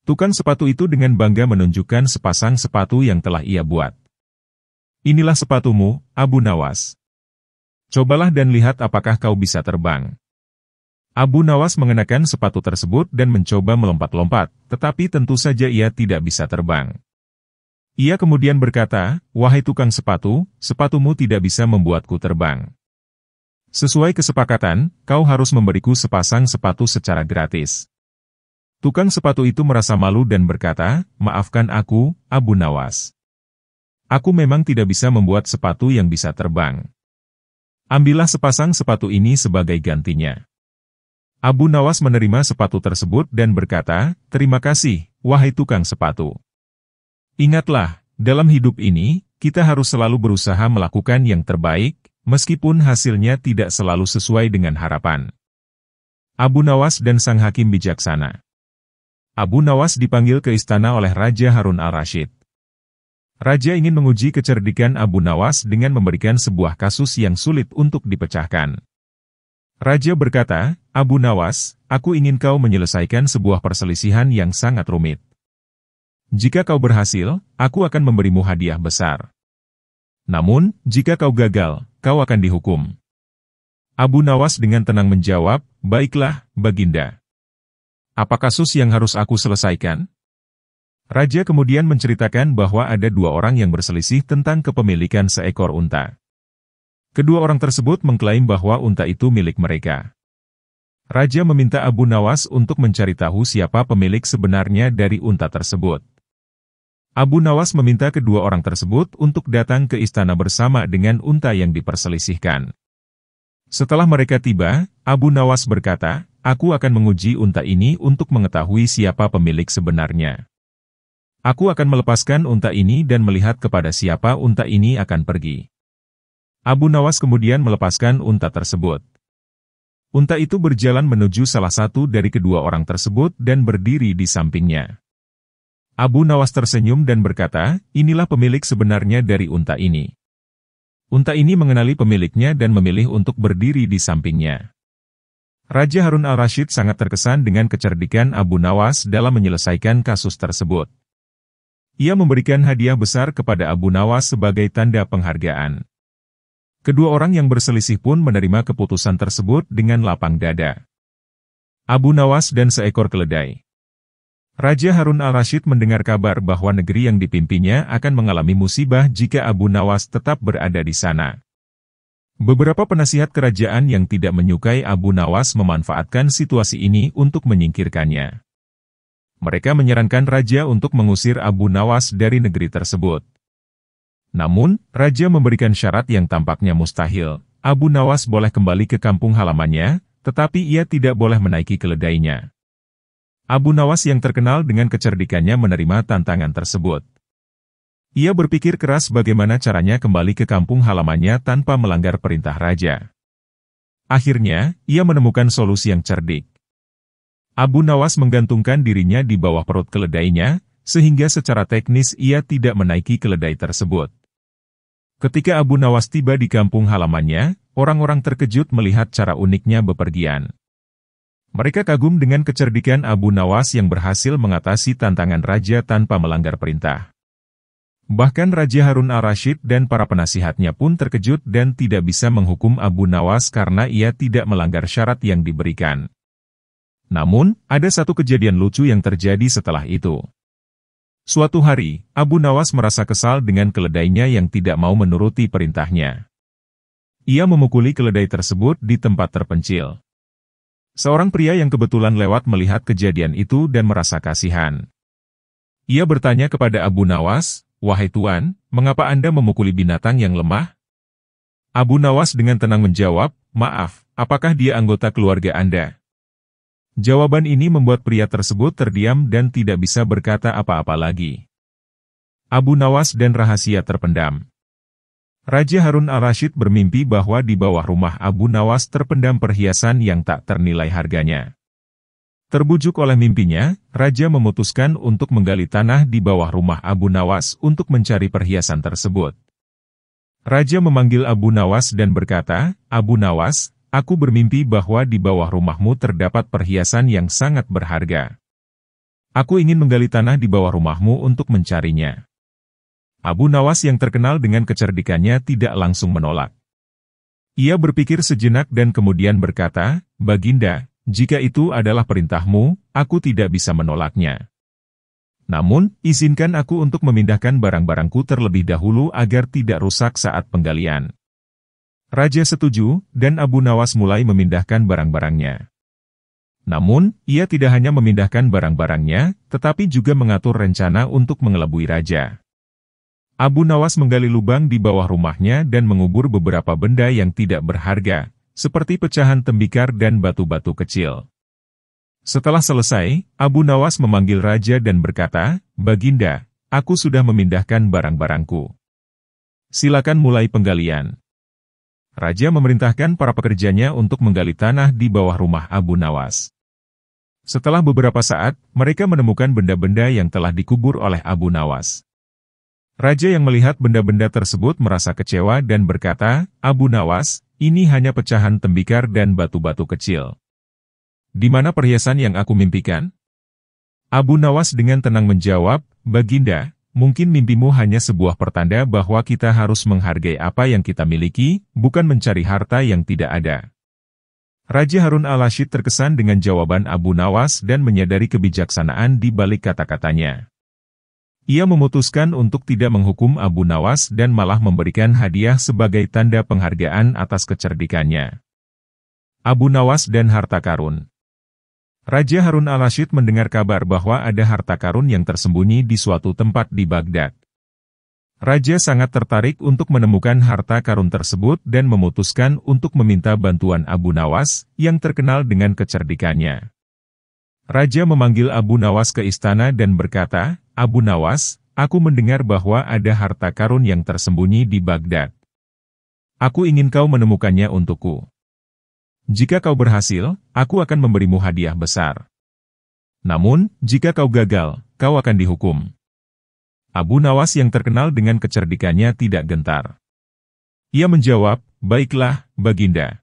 Tukang sepatu itu dengan bangga menunjukkan sepasang sepatu yang telah ia buat. Inilah sepatumu, Abu Nawas. Cobalah dan lihat apakah kau bisa terbang. Abu Nawas mengenakan sepatu tersebut dan mencoba melompat-lompat, tetapi tentu saja ia tidak bisa terbang. Ia kemudian berkata, Wahai tukang sepatu, sepatumu tidak bisa membuatku terbang. Sesuai kesepakatan, kau harus memberiku sepasang sepatu secara gratis. Tukang sepatu itu merasa malu dan berkata, Maafkan aku, Abu Nawas. Aku memang tidak bisa membuat sepatu yang bisa terbang. Ambillah sepasang sepatu ini sebagai gantinya. Abu Nawas menerima sepatu tersebut dan berkata, Terima kasih, wahai tukang sepatu. Ingatlah, dalam hidup ini, kita harus selalu berusaha melakukan yang terbaik, meskipun hasilnya tidak selalu sesuai dengan harapan. Abu Nawas dan sang hakim bijaksana. Abu Nawas dipanggil ke istana oleh Raja Harun al-Rasyid. Raja ingin menguji kecerdikan Abu Nawas dengan memberikan sebuah kasus yang sulit untuk dipecahkan. Raja berkata, "Abu Nawas, aku ingin kau menyelesaikan sebuah perselisihan yang sangat rumit. Jika kau berhasil, aku akan memberimu hadiah besar. Namun, jika kau gagal, kau akan dihukum." Abu Nawas dengan tenang menjawab, "Baiklah, Baginda. Apa kasus yang harus aku selesaikan?" Raja kemudian menceritakan bahwa ada dua orang yang berselisih tentang kepemilikan seekor unta. Kedua orang tersebut mengklaim bahwa unta itu milik mereka. Raja meminta Abu Nawas untuk mencari tahu siapa pemilik sebenarnya dari unta tersebut. Abu Nawas meminta kedua orang tersebut untuk datang ke istana bersama dengan unta yang diperselisihkan. Setelah mereka tiba, Abu Nawas berkata, "Aku akan menguji unta ini untuk mengetahui siapa pemilik sebenarnya. Aku akan melepaskan unta ini dan melihat kepada siapa unta ini akan pergi." Abu Nawas kemudian melepaskan unta tersebut. Unta itu berjalan menuju salah satu dari kedua orang tersebut dan berdiri di sampingnya. Abu Nawas tersenyum dan berkata, "Inilah pemilik sebenarnya dari unta ini." Unta ini mengenali pemiliknya dan memilih untuk berdiri di sampingnya. Raja Harun al-Rasyid sangat terkesan dengan kecerdikan Abu Nawas dalam menyelesaikan kasus tersebut. Ia memberikan hadiah besar kepada Abu Nawas sebagai tanda penghargaan. Kedua orang yang berselisih pun menerima keputusan tersebut dengan lapang dada. Abu Nawas dan seekor keledai. Raja Harun al-Rasyid mendengar kabar bahwa negeri yang dipimpinnya akan mengalami musibah jika Abu Nawas tetap berada di sana. Beberapa penasihat kerajaan yang tidak menyukai Abu Nawas memanfaatkan situasi ini untuk menyingkirkannya. Mereka menyarankan raja untuk mengusir Abu Nawas dari negeri tersebut. Namun, raja memberikan syarat yang tampaknya mustahil. Abu Nawas boleh kembali ke kampung halamannya, tetapi ia tidak boleh menaiki keledainya. Abu Nawas yang terkenal dengan kecerdikannya menerima tantangan tersebut. Ia berpikir keras bagaimana caranya kembali ke kampung halamannya tanpa melanggar perintah raja. Akhirnya, ia menemukan solusi yang cerdik. Abu Nawas menggantungkan dirinya di bawah perut keledainya, sehingga secara teknis ia tidak menaiki keledai tersebut. Ketika Abu Nawas tiba di kampung halamannya, orang-orang terkejut melihat cara uniknya bepergian. Mereka kagum dengan kecerdikan Abu Nawas yang berhasil mengatasi tantangan raja tanpa melanggar perintah. Bahkan Raja Harun al-Rasyid dan para penasihatnya pun terkejut dan tidak bisa menghukum Abu Nawas karena ia tidak melanggar syarat yang diberikan. Namun, ada satu kejadian lucu yang terjadi setelah itu. Suatu hari, Abu Nawas merasa kesal dengan keledainya yang tidak mau menuruti perintahnya. Ia memukuli keledai tersebut di tempat terpencil. Seorang pria yang kebetulan lewat melihat kejadian itu dan merasa kasihan. Ia bertanya kepada Abu Nawas, "Wahai Tuan, mengapa Anda memukuli binatang yang lemah?" Abu Nawas dengan tenang menjawab, "Maaf, apakah dia anggota keluarga Anda?" Jawaban ini membuat pria tersebut terdiam dan tidak bisa berkata apa-apa lagi. Abu Nawas dan rahasia terpendam. Raja Harun al-Rasyid bermimpi bahwa di bawah rumah Abu Nawas terpendam perhiasan yang tak ternilai harganya. Terbujuk oleh mimpinya, Raja memutuskan untuk menggali tanah di bawah rumah Abu Nawas untuk mencari perhiasan tersebut. Raja memanggil Abu Nawas dan berkata, "Abu Nawas, aku bermimpi bahwa di bawah rumahmu terdapat perhiasan yang sangat berharga. Aku ingin menggali tanah di bawah rumahmu untuk mencarinya." Abu Nawas yang terkenal dengan kecerdikannya tidak langsung menolak. Ia berpikir sejenak dan kemudian berkata, "Baginda, jika itu adalah perintahmu, aku tidak bisa menolaknya. Namun, izinkan aku untuk memindahkan barang-barangku terlebih dahulu agar tidak rusak saat penggalian." Raja setuju, dan Abu Nawas mulai memindahkan barang-barangnya. Namun, ia tidak hanya memindahkan barang-barangnya, tetapi juga mengatur rencana untuk mengelabui raja. Abu Nawas menggali lubang di bawah rumahnya dan mengubur beberapa benda yang tidak berharga, seperti pecahan tembikar dan batu-batu kecil. Setelah selesai, Abu Nawas memanggil raja dan berkata, "Baginda, aku sudah memindahkan barang-barangku. Silakan mulai penggalian. Raja memerintahkan para pekerjanya untuk menggali tanah di bawah rumah Abu Nawas. Setelah beberapa saat, mereka menemukan benda-benda yang telah dikubur oleh Abu Nawas. Raja yang melihat benda-benda tersebut merasa kecewa dan berkata, "Abu Nawas, ini hanya pecahan tembikar dan batu-batu kecil. Di mana perhiasan yang aku mimpikan?" Abu Nawas dengan tenang menjawab, "Baginda, mungkin mimpimu hanya sebuah pertanda bahwa kita harus menghargai apa yang kita miliki, bukan mencari harta yang tidak ada." Raja Harun al-Rashid terkesan dengan jawaban Abu Nawas dan menyadari kebijaksanaan di balik kata-katanya. Ia memutuskan untuk tidak menghukum Abu Nawas dan malah memberikan hadiah sebagai tanda penghargaan atas kecerdikannya. Abu Nawas dan harta karun. Raja Harun al-Rashid mendengar kabar bahwa ada harta karun yang tersembunyi di suatu tempat di Baghdad. Raja sangat tertarik untuk menemukan harta karun tersebut dan memutuskan untuk meminta bantuan Abu Nawas, yang terkenal dengan kecerdikannya. Raja memanggil Abu Nawas ke istana dan berkata, "Abu Nawas, aku mendengar bahwa ada harta karun yang tersembunyi di Baghdad. Aku ingin kau menemukannya untukku. Jika kau berhasil, aku akan memberimu hadiah besar. Namun, jika kau gagal, kau akan dihukum." Abu Nawas yang terkenal dengan kecerdikannya tidak gentar. Ia menjawab, "Baiklah, Baginda.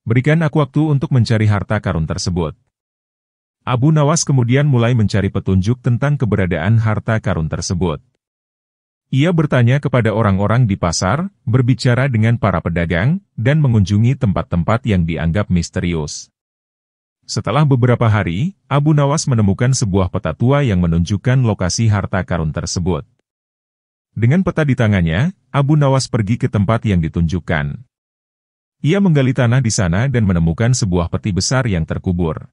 Berikan aku waktu untuk mencari harta karun tersebut." Abu Nawas kemudian mulai mencari petunjuk tentang keberadaan harta karun tersebut. Ia bertanya kepada orang-orang di pasar, berbicara dengan para pedagang, dan mengunjungi tempat-tempat yang dianggap misterius. Setelah beberapa hari, Abu Nawas menemukan sebuah peta tua yang menunjukkan lokasi harta karun tersebut. Dengan peta di tangannya, Abu Nawas pergi ke tempat yang ditunjukkan. Ia menggali tanah di sana dan menemukan sebuah peti besar yang terkubur.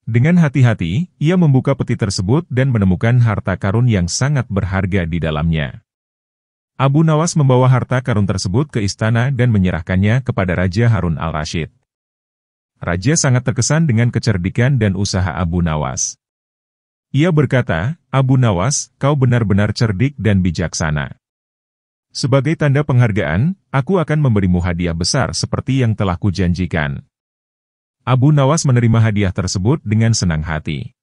Dengan hati-hati, ia membuka peti tersebut dan menemukan harta karun yang sangat berharga di dalamnya. Abu Nawas membawa harta karun tersebut ke istana dan menyerahkannya kepada Raja Harun al-Rashid. Raja sangat terkesan dengan kecerdikan dan usaha Abu Nawas. Ia berkata, "Abu Nawas, kau benar-benar cerdik dan bijaksana. Sebagai tanda penghargaan, aku akan memberimu hadiah besar seperti yang telah kujanjikan." Abu Nawas menerima hadiah tersebut dengan senang hati.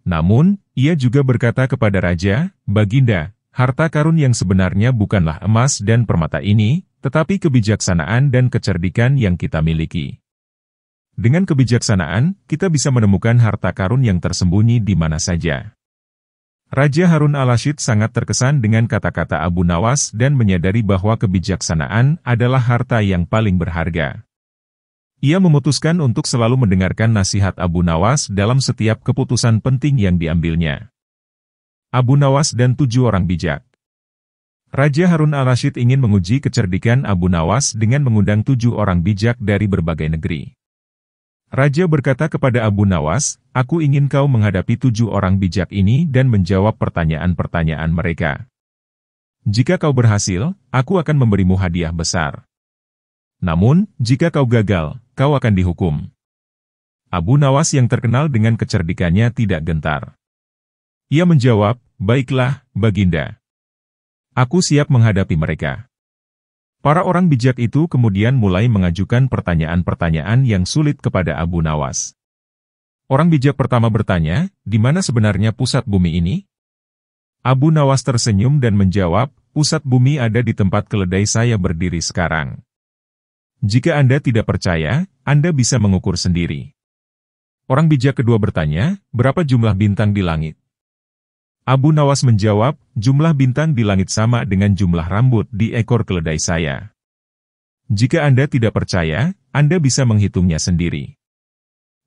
Namun, ia juga berkata kepada Raja, "Baginda, harta karun yang sebenarnya bukanlah emas dan permata ini, tetapi kebijaksanaan dan kecerdikan yang kita miliki. Dengan kebijaksanaan, kita bisa menemukan harta karun yang tersembunyi di mana saja." Raja Harun al-Rashid sangat terkesan dengan kata-kata Abu Nawas dan menyadari bahwa kebijaksanaan adalah harta yang paling berharga. Ia memutuskan untuk selalu mendengarkan nasihat Abu Nawas dalam setiap keputusan penting yang diambilnya. Abu Nawas dan 7 orang bijak. Raja Harun al-Rashid ingin menguji kecerdikan Abu Nawas dengan mengundang 7 orang bijak dari berbagai negeri. Raja berkata kepada Abu Nawas, "Aku ingin kau menghadapi 7 orang bijak ini dan menjawab pertanyaan-pertanyaan mereka. Jika kau berhasil, aku akan memberimu hadiah besar. Namun, jika kau gagal, kau akan dihukum." Abu Nawas yang terkenal dengan kecerdikannya tidak gentar. Ia menjawab, "Baiklah, Baginda. Aku siap menghadapi mereka." Para orang bijak itu kemudian mulai mengajukan pertanyaan-pertanyaan yang sulit kepada Abu Nawas. Orang bijak pertama bertanya, "Di mana sebenarnya pusat bumi ini?" Abu Nawas tersenyum dan menjawab, "Pusat bumi ada di tempat keledai saya berdiri sekarang. Jika Anda tidak percaya, Anda bisa mengukur sendiri." Orang bijak kedua bertanya, "Berapa jumlah bintang di langit?" Abu Nawas menjawab, "Jumlah bintang di langit sama dengan jumlah rambut di ekor keledai saya. Jika Anda tidak percaya, Anda bisa menghitungnya sendiri."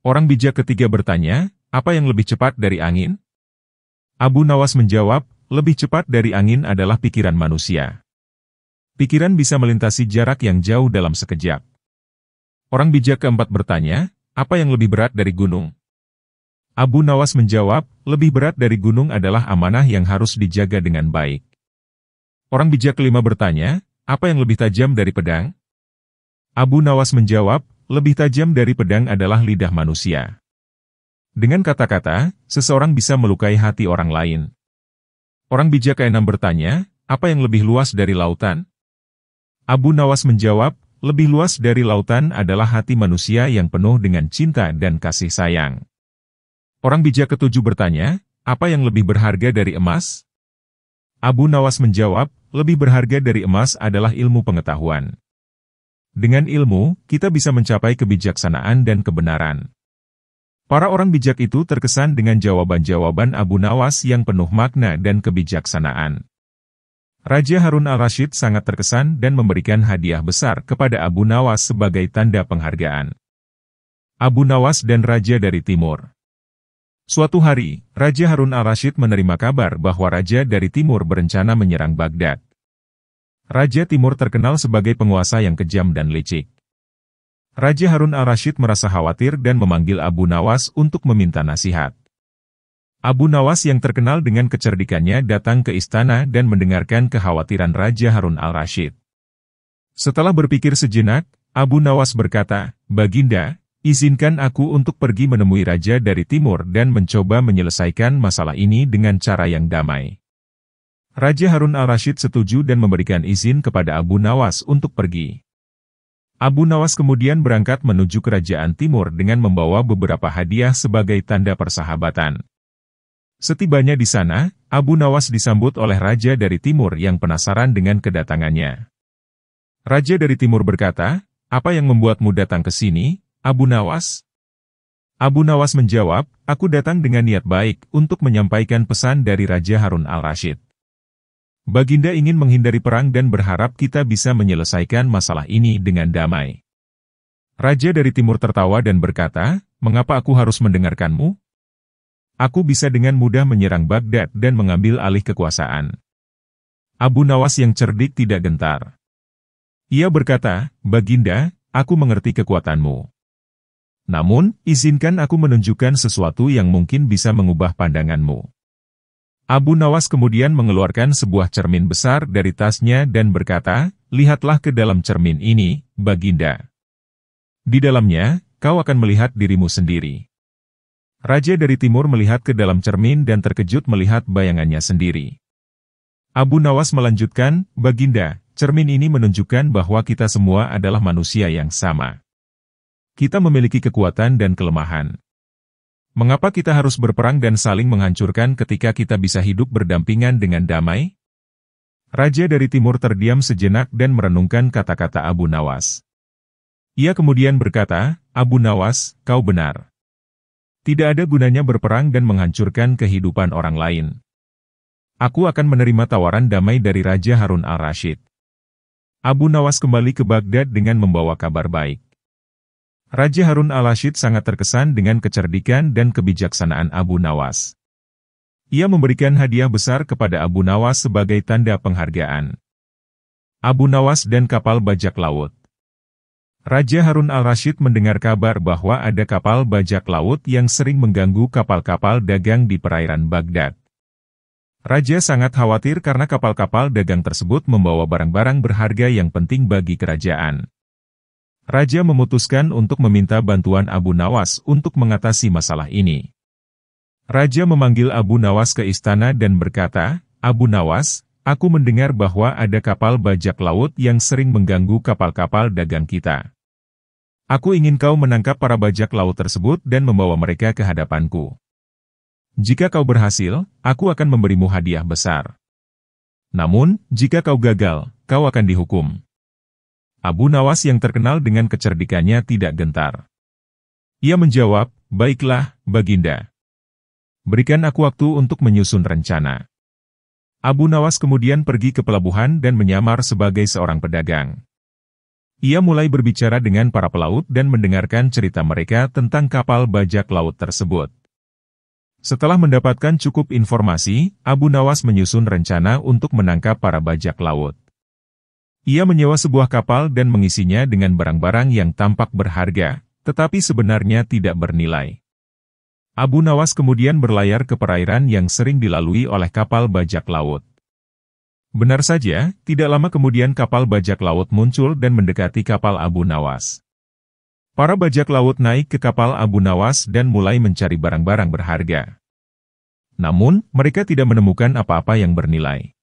Orang bijak ketiga bertanya, "Apa yang lebih cepat dari angin?" Abu Nawas menjawab, "Lebih cepat dari angin adalah pikiran manusia. Pikiran bisa melintasi jarak yang jauh dalam sekejap." Orang bijak keempat bertanya, "Apa yang lebih berat dari gunung?" Abu Nawas menjawab, "Lebih berat dari gunung adalah amanah yang harus dijaga dengan baik." Orang bijak kelima bertanya, "Apa yang lebih tajam dari pedang?" Abu Nawas menjawab, "Lebih tajam dari pedang adalah lidah manusia. Dengan kata-kata, seseorang bisa melukai hati orang lain." Orang bijak keenam bertanya, apa yang lebih luas dari lautan? Abu Nawas menjawab, lebih luas dari lautan adalah hati manusia yang penuh dengan cinta dan kasih sayang. Orang bijak ketujuh bertanya, apa yang lebih berharga dari emas? Abu Nawas menjawab, lebih berharga dari emas adalah ilmu pengetahuan. Dengan ilmu, kita bisa mencapai kebijaksanaan dan kebenaran. Para orang bijak itu terkesan dengan jawaban-jawaban Abu Nawas yang penuh makna dan kebijaksanaan. Raja Harun al-Rasyid sangat terkesan dan memberikan hadiah besar kepada Abu Nawas sebagai tanda penghargaan. Abu Nawas dan Raja dari Timur. Suatu hari, Raja Harun al-Rasyid menerima kabar bahwa Raja dari Timur berencana menyerang Baghdad. Raja Timur terkenal sebagai penguasa yang kejam dan licik. Raja Harun al-Rasyid merasa khawatir dan memanggil Abu Nawas untuk meminta nasihat. Abu Nawas yang terkenal dengan kecerdikannya datang ke istana dan mendengarkan kekhawatiran Raja Harun al-Rasyid. Setelah berpikir sejenak, Abu Nawas berkata, "Baginda, izinkan aku untuk pergi menemui Raja dari Timur dan mencoba menyelesaikan masalah ini dengan cara yang damai." Raja Harun al-Rasyid setuju dan memberikan izin kepada Abu Nawas untuk pergi. Abu Nawas kemudian berangkat menuju kerajaan Timur dengan membawa beberapa hadiah sebagai tanda persahabatan. Setibanya di sana, Abu Nawas disambut oleh Raja dari Timur yang penasaran dengan kedatangannya. Raja dari Timur berkata, "Apa yang membuatmu datang ke sini, Abu Nawas?" Abu Nawas menjawab, "Aku datang dengan niat baik untuk menyampaikan pesan dari Raja Harun al-Rasyid. Baginda ingin menghindari perang dan berharap kita bisa menyelesaikan masalah ini dengan damai." Raja dari Timur tertawa dan berkata, "Mengapa aku harus mendengarkanmu? Aku bisa dengan mudah menyerang Baghdad dan mengambil alih kekuasaan." Abu Nawas yang cerdik tidak gentar. Ia berkata, "Baginda, aku mengerti kekuatanmu. Namun, izinkan aku menunjukkan sesuatu yang mungkin bisa mengubah pandanganmu." Abu Nawas kemudian mengeluarkan sebuah cermin besar dari tasnya dan berkata, "Lihatlah ke dalam cermin ini, Baginda. Di dalamnya, kau akan melihat dirimu sendiri." Raja dari Timur melihat ke dalam cermin dan terkejut melihat bayangannya sendiri. Abu Nawas melanjutkan, "Baginda, cermin ini menunjukkan bahwa kita semua adalah manusia yang sama. Kita memiliki kekuatan dan kelemahan. Mengapa kita harus berperang dan saling menghancurkan ketika kita bisa hidup berdampingan dengan damai?" Raja dari Timur terdiam sejenak dan merenungkan kata-kata Abu Nawas. Ia kemudian berkata, "Abu Nawas, kau benar. Tidak ada gunanya berperang dan menghancurkan kehidupan orang lain. Aku akan menerima tawaran damai dari Raja Harun al-Rasyid." Abu Nawas kembali ke Baghdad dengan membawa kabar baik. Raja Harun al-Rasyid sangat terkesan dengan kecerdikan dan kebijaksanaan Abu Nawas. Ia memberikan hadiah besar kepada Abu Nawas sebagai tanda penghargaan. Abu Nawas dan kapal bajak laut. Raja Harun al-Rasyid mendengar kabar bahwa ada kapal bajak laut yang sering mengganggu kapal-kapal dagang di perairan Baghdad. Raja sangat khawatir karena kapal-kapal dagang tersebut membawa barang-barang berharga yang penting bagi kerajaan. Raja memutuskan untuk meminta bantuan Abu Nawas untuk mengatasi masalah ini. Raja memanggil Abu Nawas ke istana dan berkata, "Abu Nawas, aku mendengar bahwa ada kapal bajak laut yang sering mengganggu kapal-kapal dagang kita. Aku ingin kau menangkap para bajak laut tersebut dan membawa mereka ke hadapanku. Jika kau berhasil, aku akan memberimu hadiah besar. Namun, jika kau gagal, kau akan dihukum." Abu Nawas yang terkenal dengan kecerdikannya tidak gentar. Ia menjawab, "Baiklah, Baginda. Berikan aku waktu untuk menyusun rencana." Abu Nawas kemudian pergi ke pelabuhan dan menyamar sebagai seorang pedagang. Ia mulai berbicara dengan para pelaut dan mendengarkan cerita mereka tentang kapal bajak laut tersebut. Setelah mendapatkan cukup informasi, Abu Nawas menyusun rencana untuk menangkap para bajak laut. Ia menyewa sebuah kapal dan mengisinya dengan barang-barang yang tampak berharga, tetapi sebenarnya tidak bernilai. Abu Nawas kemudian berlayar ke perairan yang sering dilalui oleh kapal bajak laut. Benar saja, tidak lama kemudian kapal bajak laut muncul dan mendekati kapal Abu Nawas. Para bajak laut naik ke kapal Abu Nawas dan mulai mencari barang-barang berharga. Namun, mereka tidak menemukan apa-apa yang bernilai.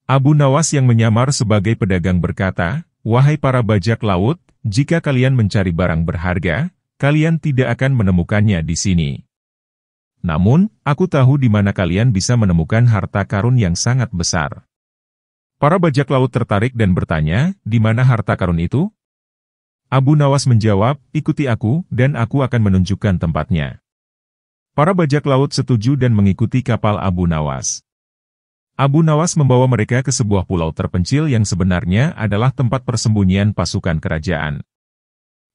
Abu Nawas yang menyamar sebagai pedagang berkata, "Wahai para bajak laut, jika kalian mencari barang berharga, kalian tidak akan menemukannya di sini. Namun, aku tahu di mana kalian bisa menemukan harta karun yang sangat besar." Para bajak laut tertarik dan bertanya, "Di mana harta karun itu?" Abu Nawas menjawab, "Ikuti aku, dan aku akan menunjukkan tempatnya." Para bajak laut setuju dan mengikuti kapal Abu Nawas. Abu Nawas membawa mereka ke sebuah pulau terpencil yang sebenarnya adalah tempat persembunyian pasukan kerajaan.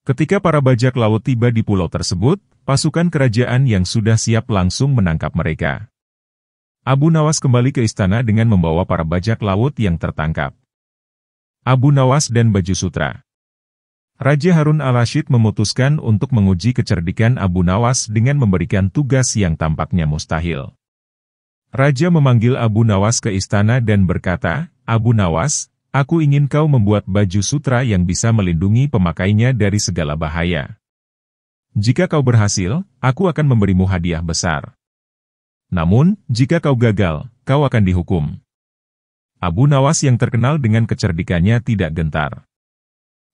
Ketika para bajak laut tiba di pulau tersebut, pasukan kerajaan yang sudah siap langsung menangkap mereka. Abu Nawas kembali ke istana dengan membawa para bajak laut yang tertangkap. Abu Nawas dan Baju Sutra. Raja Harun al-Rasyid memutuskan untuk menguji kecerdikan Abu Nawas dengan memberikan tugas yang tampaknya mustahil. Raja memanggil Abu Nawas ke istana dan berkata, "Abu Nawas, aku ingin kau membuat baju sutra yang bisa melindungi pemakainya dari segala bahaya. Jika kau berhasil, aku akan memberimu hadiah besar. Namun, jika kau gagal, kau akan dihukum." Abu Nawas yang terkenal dengan kecerdikannya tidak gentar.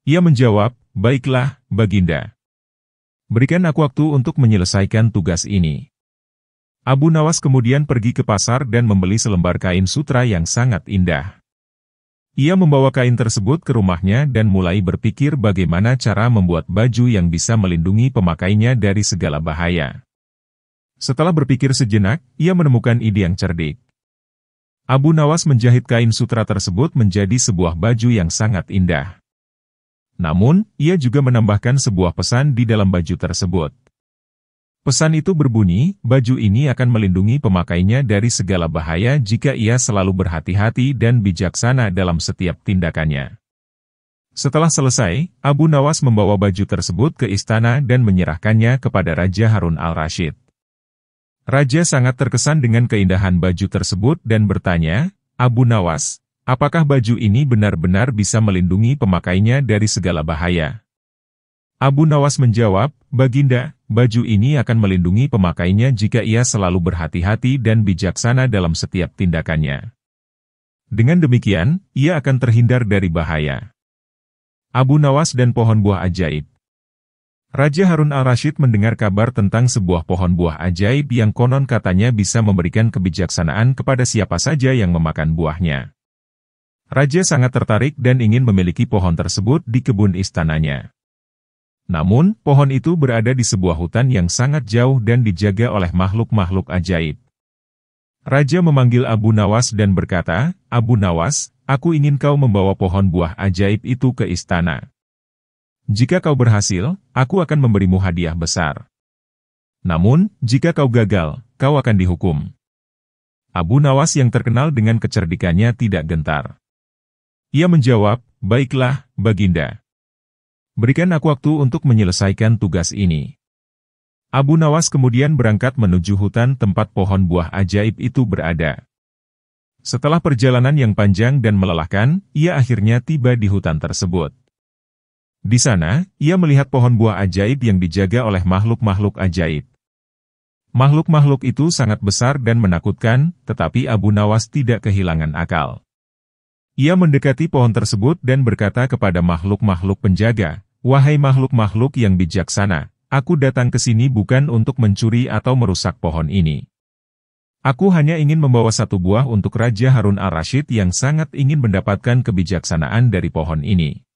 Ia menjawab, "Baiklah, Baginda. Berikan aku waktu untuk menyelesaikan tugas ini." Abu Nawas kemudian pergi ke pasar dan membeli selembar kain sutra yang sangat indah. Ia membawa kain tersebut ke rumahnya dan mulai berpikir bagaimana cara membuat baju yang bisa melindungi pemakainya dari segala bahaya. Setelah berpikir sejenak, ia menemukan ide yang cerdik. Abu Nawas menjahit kain sutra tersebut menjadi sebuah baju yang sangat indah. Namun, ia juga menambahkan sebuah pesan di dalam baju tersebut. Pesan itu berbunyi, baju ini akan melindungi pemakainya dari segala bahaya jika ia selalu berhati-hati dan bijaksana dalam setiap tindakannya. Setelah selesai, Abu Nawas membawa baju tersebut ke istana dan menyerahkannya kepada Raja Harun al-Rasyid. Raja sangat terkesan dengan keindahan baju tersebut dan bertanya, "Abu Nawas, apakah baju ini benar-benar bisa melindungi pemakainya dari segala bahaya?" Abu Nawas menjawab, "Baginda, baju ini akan melindungi pemakainya jika ia selalu berhati-hati dan bijaksana dalam setiap tindakannya. Dengan demikian, ia akan terhindar dari bahaya." Abu Nawas dan pohon buah ajaib. Raja Harun al-Rasyid mendengar kabar tentang sebuah pohon buah ajaib yang konon katanya bisa memberikan kebijaksanaan kepada siapa saja yang memakan buahnya. Raja sangat tertarik dan ingin memiliki pohon tersebut di kebun istananya. Namun, pohon itu berada di sebuah hutan yang sangat jauh dan dijaga oleh makhluk-makhluk ajaib. Raja memanggil Abu Nawas dan berkata, "Abu Nawas, aku ingin kau membawa pohon buah ajaib itu ke istana. Jika kau berhasil, aku akan memberimu hadiah besar. Namun, jika kau gagal, kau akan dihukum." Abu Nawas yang terkenal dengan kecerdikannya tidak gentar. Ia menjawab, "Baiklah, Baginda. Berikan aku waktu untuk menyelesaikan tugas ini." Abu Nawas kemudian berangkat menuju hutan tempat pohon buah ajaib itu berada. Setelah perjalanan yang panjang dan melelahkan, ia akhirnya tiba di hutan tersebut. Di sana, ia melihat pohon buah ajaib yang dijaga oleh makhluk-makhluk ajaib. Makhluk-makhluk itu sangat besar dan menakutkan, tetapi Abu Nawas tidak kehilangan akal. Ia mendekati pohon tersebut dan berkata kepada makhluk-makhluk penjaga, "Wahai makhluk-makhluk yang bijaksana, aku datang ke sini bukan untuk mencuri atau merusak pohon ini. Aku hanya ingin membawa satu buah untuk Raja Harun al-Rasyid yang sangat ingin mendapatkan kebijaksanaan dari pohon ini."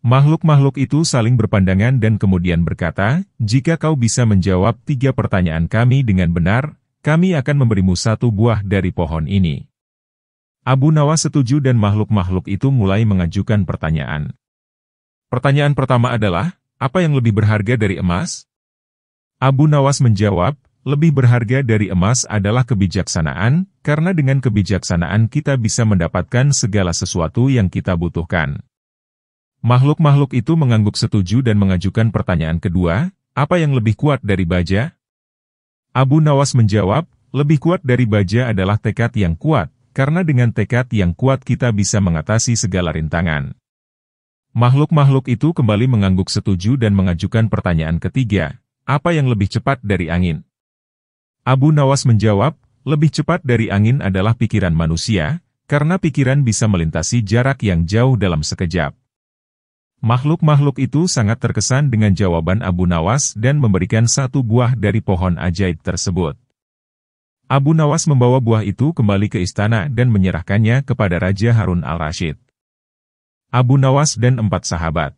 Makhluk-makhluk itu saling berpandangan dan kemudian berkata, "Jika kau bisa menjawab 3 pertanyaan kami dengan benar, kami akan memberimu satu buah dari pohon ini." Abu Nawas setuju dan makhluk-makhluk itu mulai mengajukan pertanyaan. Pertanyaan pertama adalah, apa yang lebih berharga dari emas? Abu Nawas menjawab, lebih berharga dari emas adalah kebijaksanaan, karena dengan kebijaksanaan kita bisa mendapatkan segala sesuatu yang kita butuhkan. Makhluk-makhluk itu mengangguk setuju dan mengajukan pertanyaan kedua, apa yang lebih kuat dari baja? Abu Nawas menjawab, lebih kuat dari baja adalah tekad yang kuat, karena dengan tekad yang kuat kita bisa mengatasi segala rintangan. Makhluk-makhluk itu kembali mengangguk setuju dan mengajukan pertanyaan ketiga, apa yang lebih cepat dari angin? Abu Nawas menjawab, lebih cepat dari angin adalah pikiran manusia, karena pikiran bisa melintasi jarak yang jauh dalam sekejap. Makhluk-makhluk itu sangat terkesan dengan jawaban Abu Nawas dan memberikan satu buah dari pohon ajaib tersebut. Abu Nawas membawa buah itu kembali ke istana dan menyerahkannya kepada Raja Harun al-Rasyid. Abu Nawas dan 4 sahabat.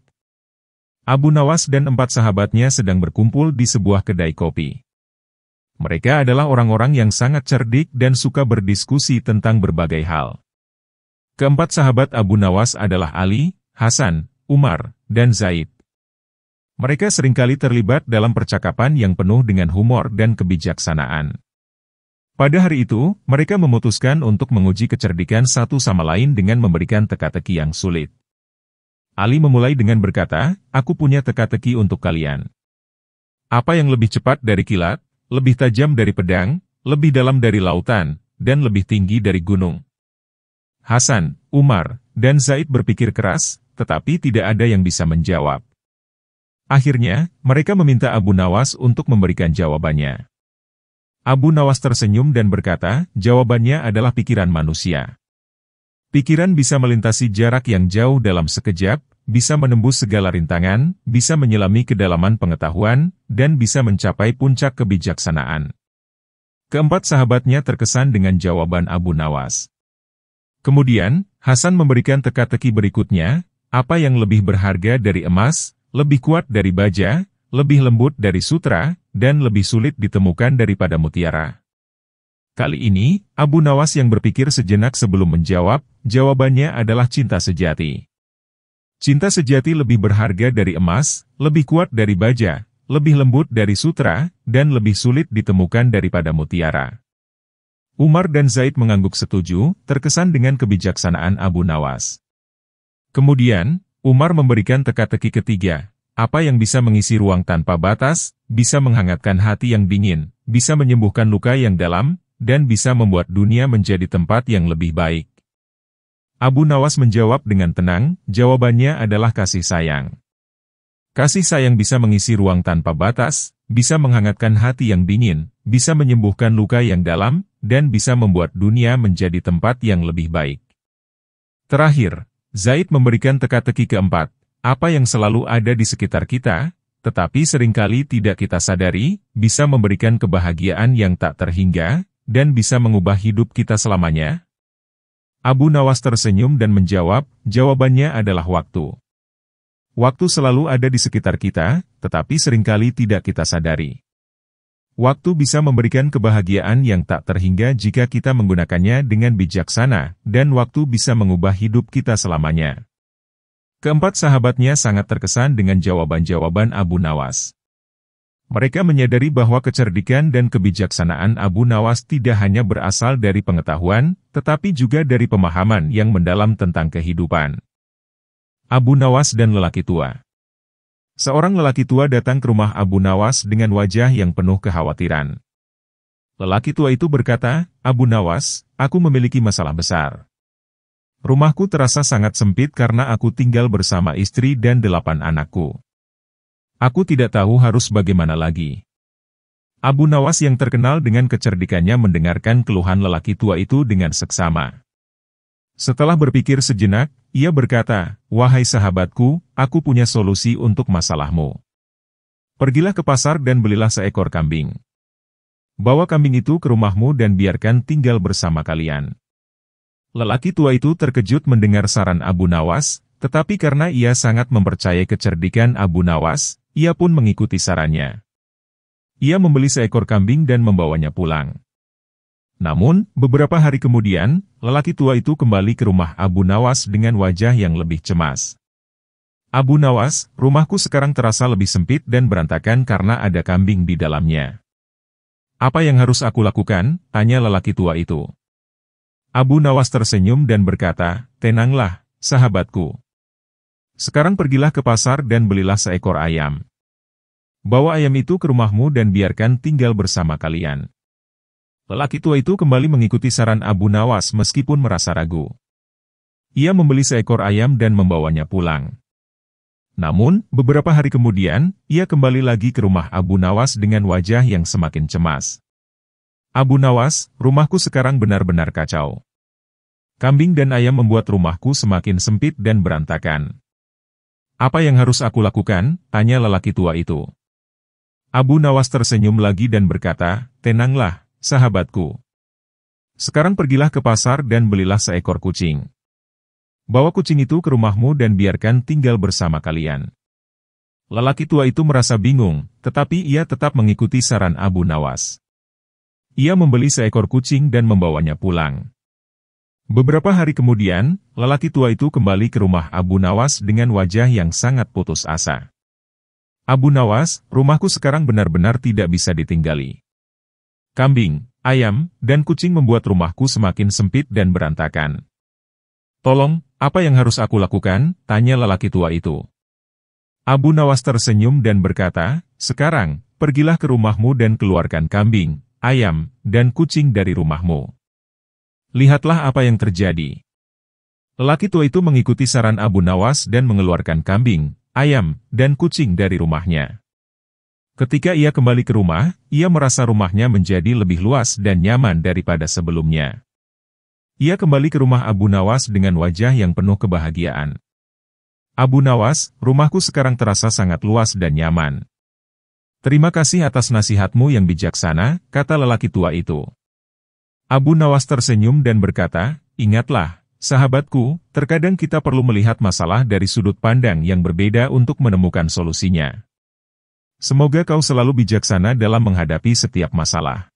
Abu Nawas dan 4 sahabatnya sedang berkumpul di sebuah kedai kopi. Mereka adalah orang-orang yang sangat cerdik dan suka berdiskusi tentang berbagai hal. Keempat sahabat Abu Nawas adalah Ali, Hasan, Umar, dan Zaid. Mereka seringkali terlibat dalam percakapan yang penuh dengan humor dan kebijaksanaan. Pada hari itu, mereka memutuskan untuk menguji kecerdikan satu sama lain dengan memberikan teka-teki yang sulit. Ali memulai dengan berkata, "Aku punya teka-teki untuk kalian. Apa yang lebih cepat dari kilat, lebih tajam dari pedang, lebih dalam dari lautan, dan lebih tinggi dari gunung?" Hasan, Umar, dan Zaid berpikir keras, tetapi tidak ada yang bisa menjawab. Akhirnya, mereka meminta Abu Nawas untuk memberikan jawabannya. Abu Nawas tersenyum dan berkata, jawabannya adalah pikiran manusia. Pikiran bisa melintasi jarak yang jauh dalam sekejap, bisa menembus segala rintangan, bisa menyelami kedalaman pengetahuan, dan bisa mencapai puncak kebijaksanaan. Keempat sahabatnya terkesan dengan jawaban Abu Nawas. Kemudian, Hasan memberikan teka-teki berikutnya, apa yang lebih berharga dari emas, lebih kuat dari baja, lebih lembut dari sutra, dan lebih sulit ditemukan daripada mutiara. Kali ini, Abu Nawas yang berpikir sejenak sebelum menjawab, jawabannya adalah cinta sejati. Cinta sejati lebih berharga dari emas, lebih kuat dari baja, lebih lembut dari sutra, dan lebih sulit ditemukan daripada mutiara. Umar dan Zaid mengangguk setuju, terkesan dengan kebijaksanaan Abu Nawas. Kemudian, Umar memberikan teka-teki ketiga. Apa yang bisa mengisi ruang tanpa batas, bisa menghangatkan hati yang dingin, bisa menyembuhkan luka yang dalam, dan bisa membuat dunia menjadi tempat yang lebih baik. Abu Nawas menjawab dengan tenang, jawabannya adalah kasih sayang. Kasih sayang bisa mengisi ruang tanpa batas, bisa menghangatkan hati yang dingin, bisa menyembuhkan luka yang dalam, dan bisa membuat dunia menjadi tempat yang lebih baik. Terakhir, Zaid memberikan teka-teki keempat. Apa yang selalu ada di sekitar kita, tetapi seringkali tidak kita sadari, bisa memberikan kebahagiaan yang tak terhingga, dan bisa mengubah hidup kita selamanya? Abu Nawas tersenyum dan menjawab, jawabannya adalah waktu. Waktu selalu ada di sekitar kita, tetapi seringkali tidak kita sadari. Waktu bisa memberikan kebahagiaan yang tak terhingga jika kita menggunakannya dengan bijaksana, dan waktu bisa mengubah hidup kita selamanya. Keempat sahabatnya sangat terkesan dengan jawaban-jawaban Abu Nawas. Mereka menyadari bahwa kecerdikan dan kebijaksanaan Abu Nawas tidak hanya berasal dari pengetahuan, tetapi juga dari pemahaman yang mendalam tentang kehidupan. Abu Nawas dan lelaki tua. Seorang lelaki tua datang ke rumah Abu Nawas dengan wajah yang penuh kekhawatiran. Lelaki tua itu berkata, "Abu Nawas, aku memiliki masalah besar. Rumahku terasa sangat sempit karena aku tinggal bersama istri dan 8 anakku. Aku tidak tahu harus bagaimana lagi." Abu Nawas yang terkenal dengan kecerdikannya mendengarkan keluhan lelaki tua itu dengan seksama. Setelah berpikir sejenak, ia berkata, "Wahai sahabatku, aku punya solusi untuk masalahmu. Pergilah ke pasar dan belilah seekor kambing. Bawa kambing itu ke rumahmu dan biarkan tinggal bersama kalian." Lelaki tua itu terkejut mendengar saran Abu Nawas, tetapi karena ia sangat mempercayai kecerdikan Abu Nawas, ia pun mengikuti sarannya. Ia membeli seekor kambing dan membawanya pulang. Namun, beberapa hari kemudian, lelaki tua itu kembali ke rumah Abu Nawas dengan wajah yang lebih cemas. "Abu Nawas, rumahku sekarang terasa lebih sempit dan berantakan karena ada kambing di dalamnya. Apa yang harus aku lakukan?" tanya lelaki tua itu. Abu Nawas tersenyum dan berkata, "Tenanglah, sahabatku. Sekarang pergilah ke pasar dan belilah seekor ayam. Bawa ayam itu ke rumahmu dan biarkan tinggal bersama kalian." Lelaki tua itu kembali mengikuti saran Abu Nawas meskipun merasa ragu. Ia membeli seekor ayam dan membawanya pulang. Namun, beberapa hari kemudian, ia kembali lagi ke rumah Abu Nawas dengan wajah yang semakin cemas. Abu Nawas, rumahku sekarang benar-benar kacau. Kambing dan ayam membuat rumahku semakin sempit dan berantakan. Apa yang harus aku lakukan? Tanya lelaki tua itu. Abu Nawas tersenyum lagi dan berkata, tenanglah, sahabatku. Sekarang pergilah ke pasar dan belilah seekor kucing. Bawa kucing itu ke rumahmu dan biarkan tinggal bersama kalian. Lelaki tua itu merasa bingung, tetapi ia tetap mengikuti saran Abu Nawas. Ia membeli seekor kucing dan membawanya pulang. Beberapa hari kemudian, lelaki tua itu kembali ke rumah Abu Nawas dengan wajah yang sangat putus asa. Abu Nawas, rumahku sekarang benar-benar tidak bisa ditinggali. Kambing, ayam, dan kucing membuat rumahku semakin sempit dan berantakan. Tolong, apa yang harus aku lakukan? Tanya lelaki tua itu. Abu Nawas tersenyum dan berkata, sekarang, pergilah ke rumahmu dan keluarkan kambing, ayam, dan kucing dari rumahmu. Lihatlah apa yang terjadi. Lelaki tua itu mengikuti saran Abu Nawas dan mengeluarkan kambing, ayam, dan kucing dari rumahnya. Ketika ia kembali ke rumah, ia merasa rumahnya menjadi lebih luas dan nyaman daripada sebelumnya. Ia kembali ke rumah Abu Nawas dengan wajah yang penuh kebahagiaan. Abu Nawas, rumahku sekarang terasa sangat luas dan nyaman. Terima kasih atas nasihatmu yang bijaksana, kata lelaki tua itu. Abu Nawas tersenyum dan berkata, ingatlah, sahabatku, terkadang kita perlu melihat masalah dari sudut pandang yang berbeda untuk menemukan solusinya. Semoga kau selalu bijaksana dalam menghadapi setiap masalah.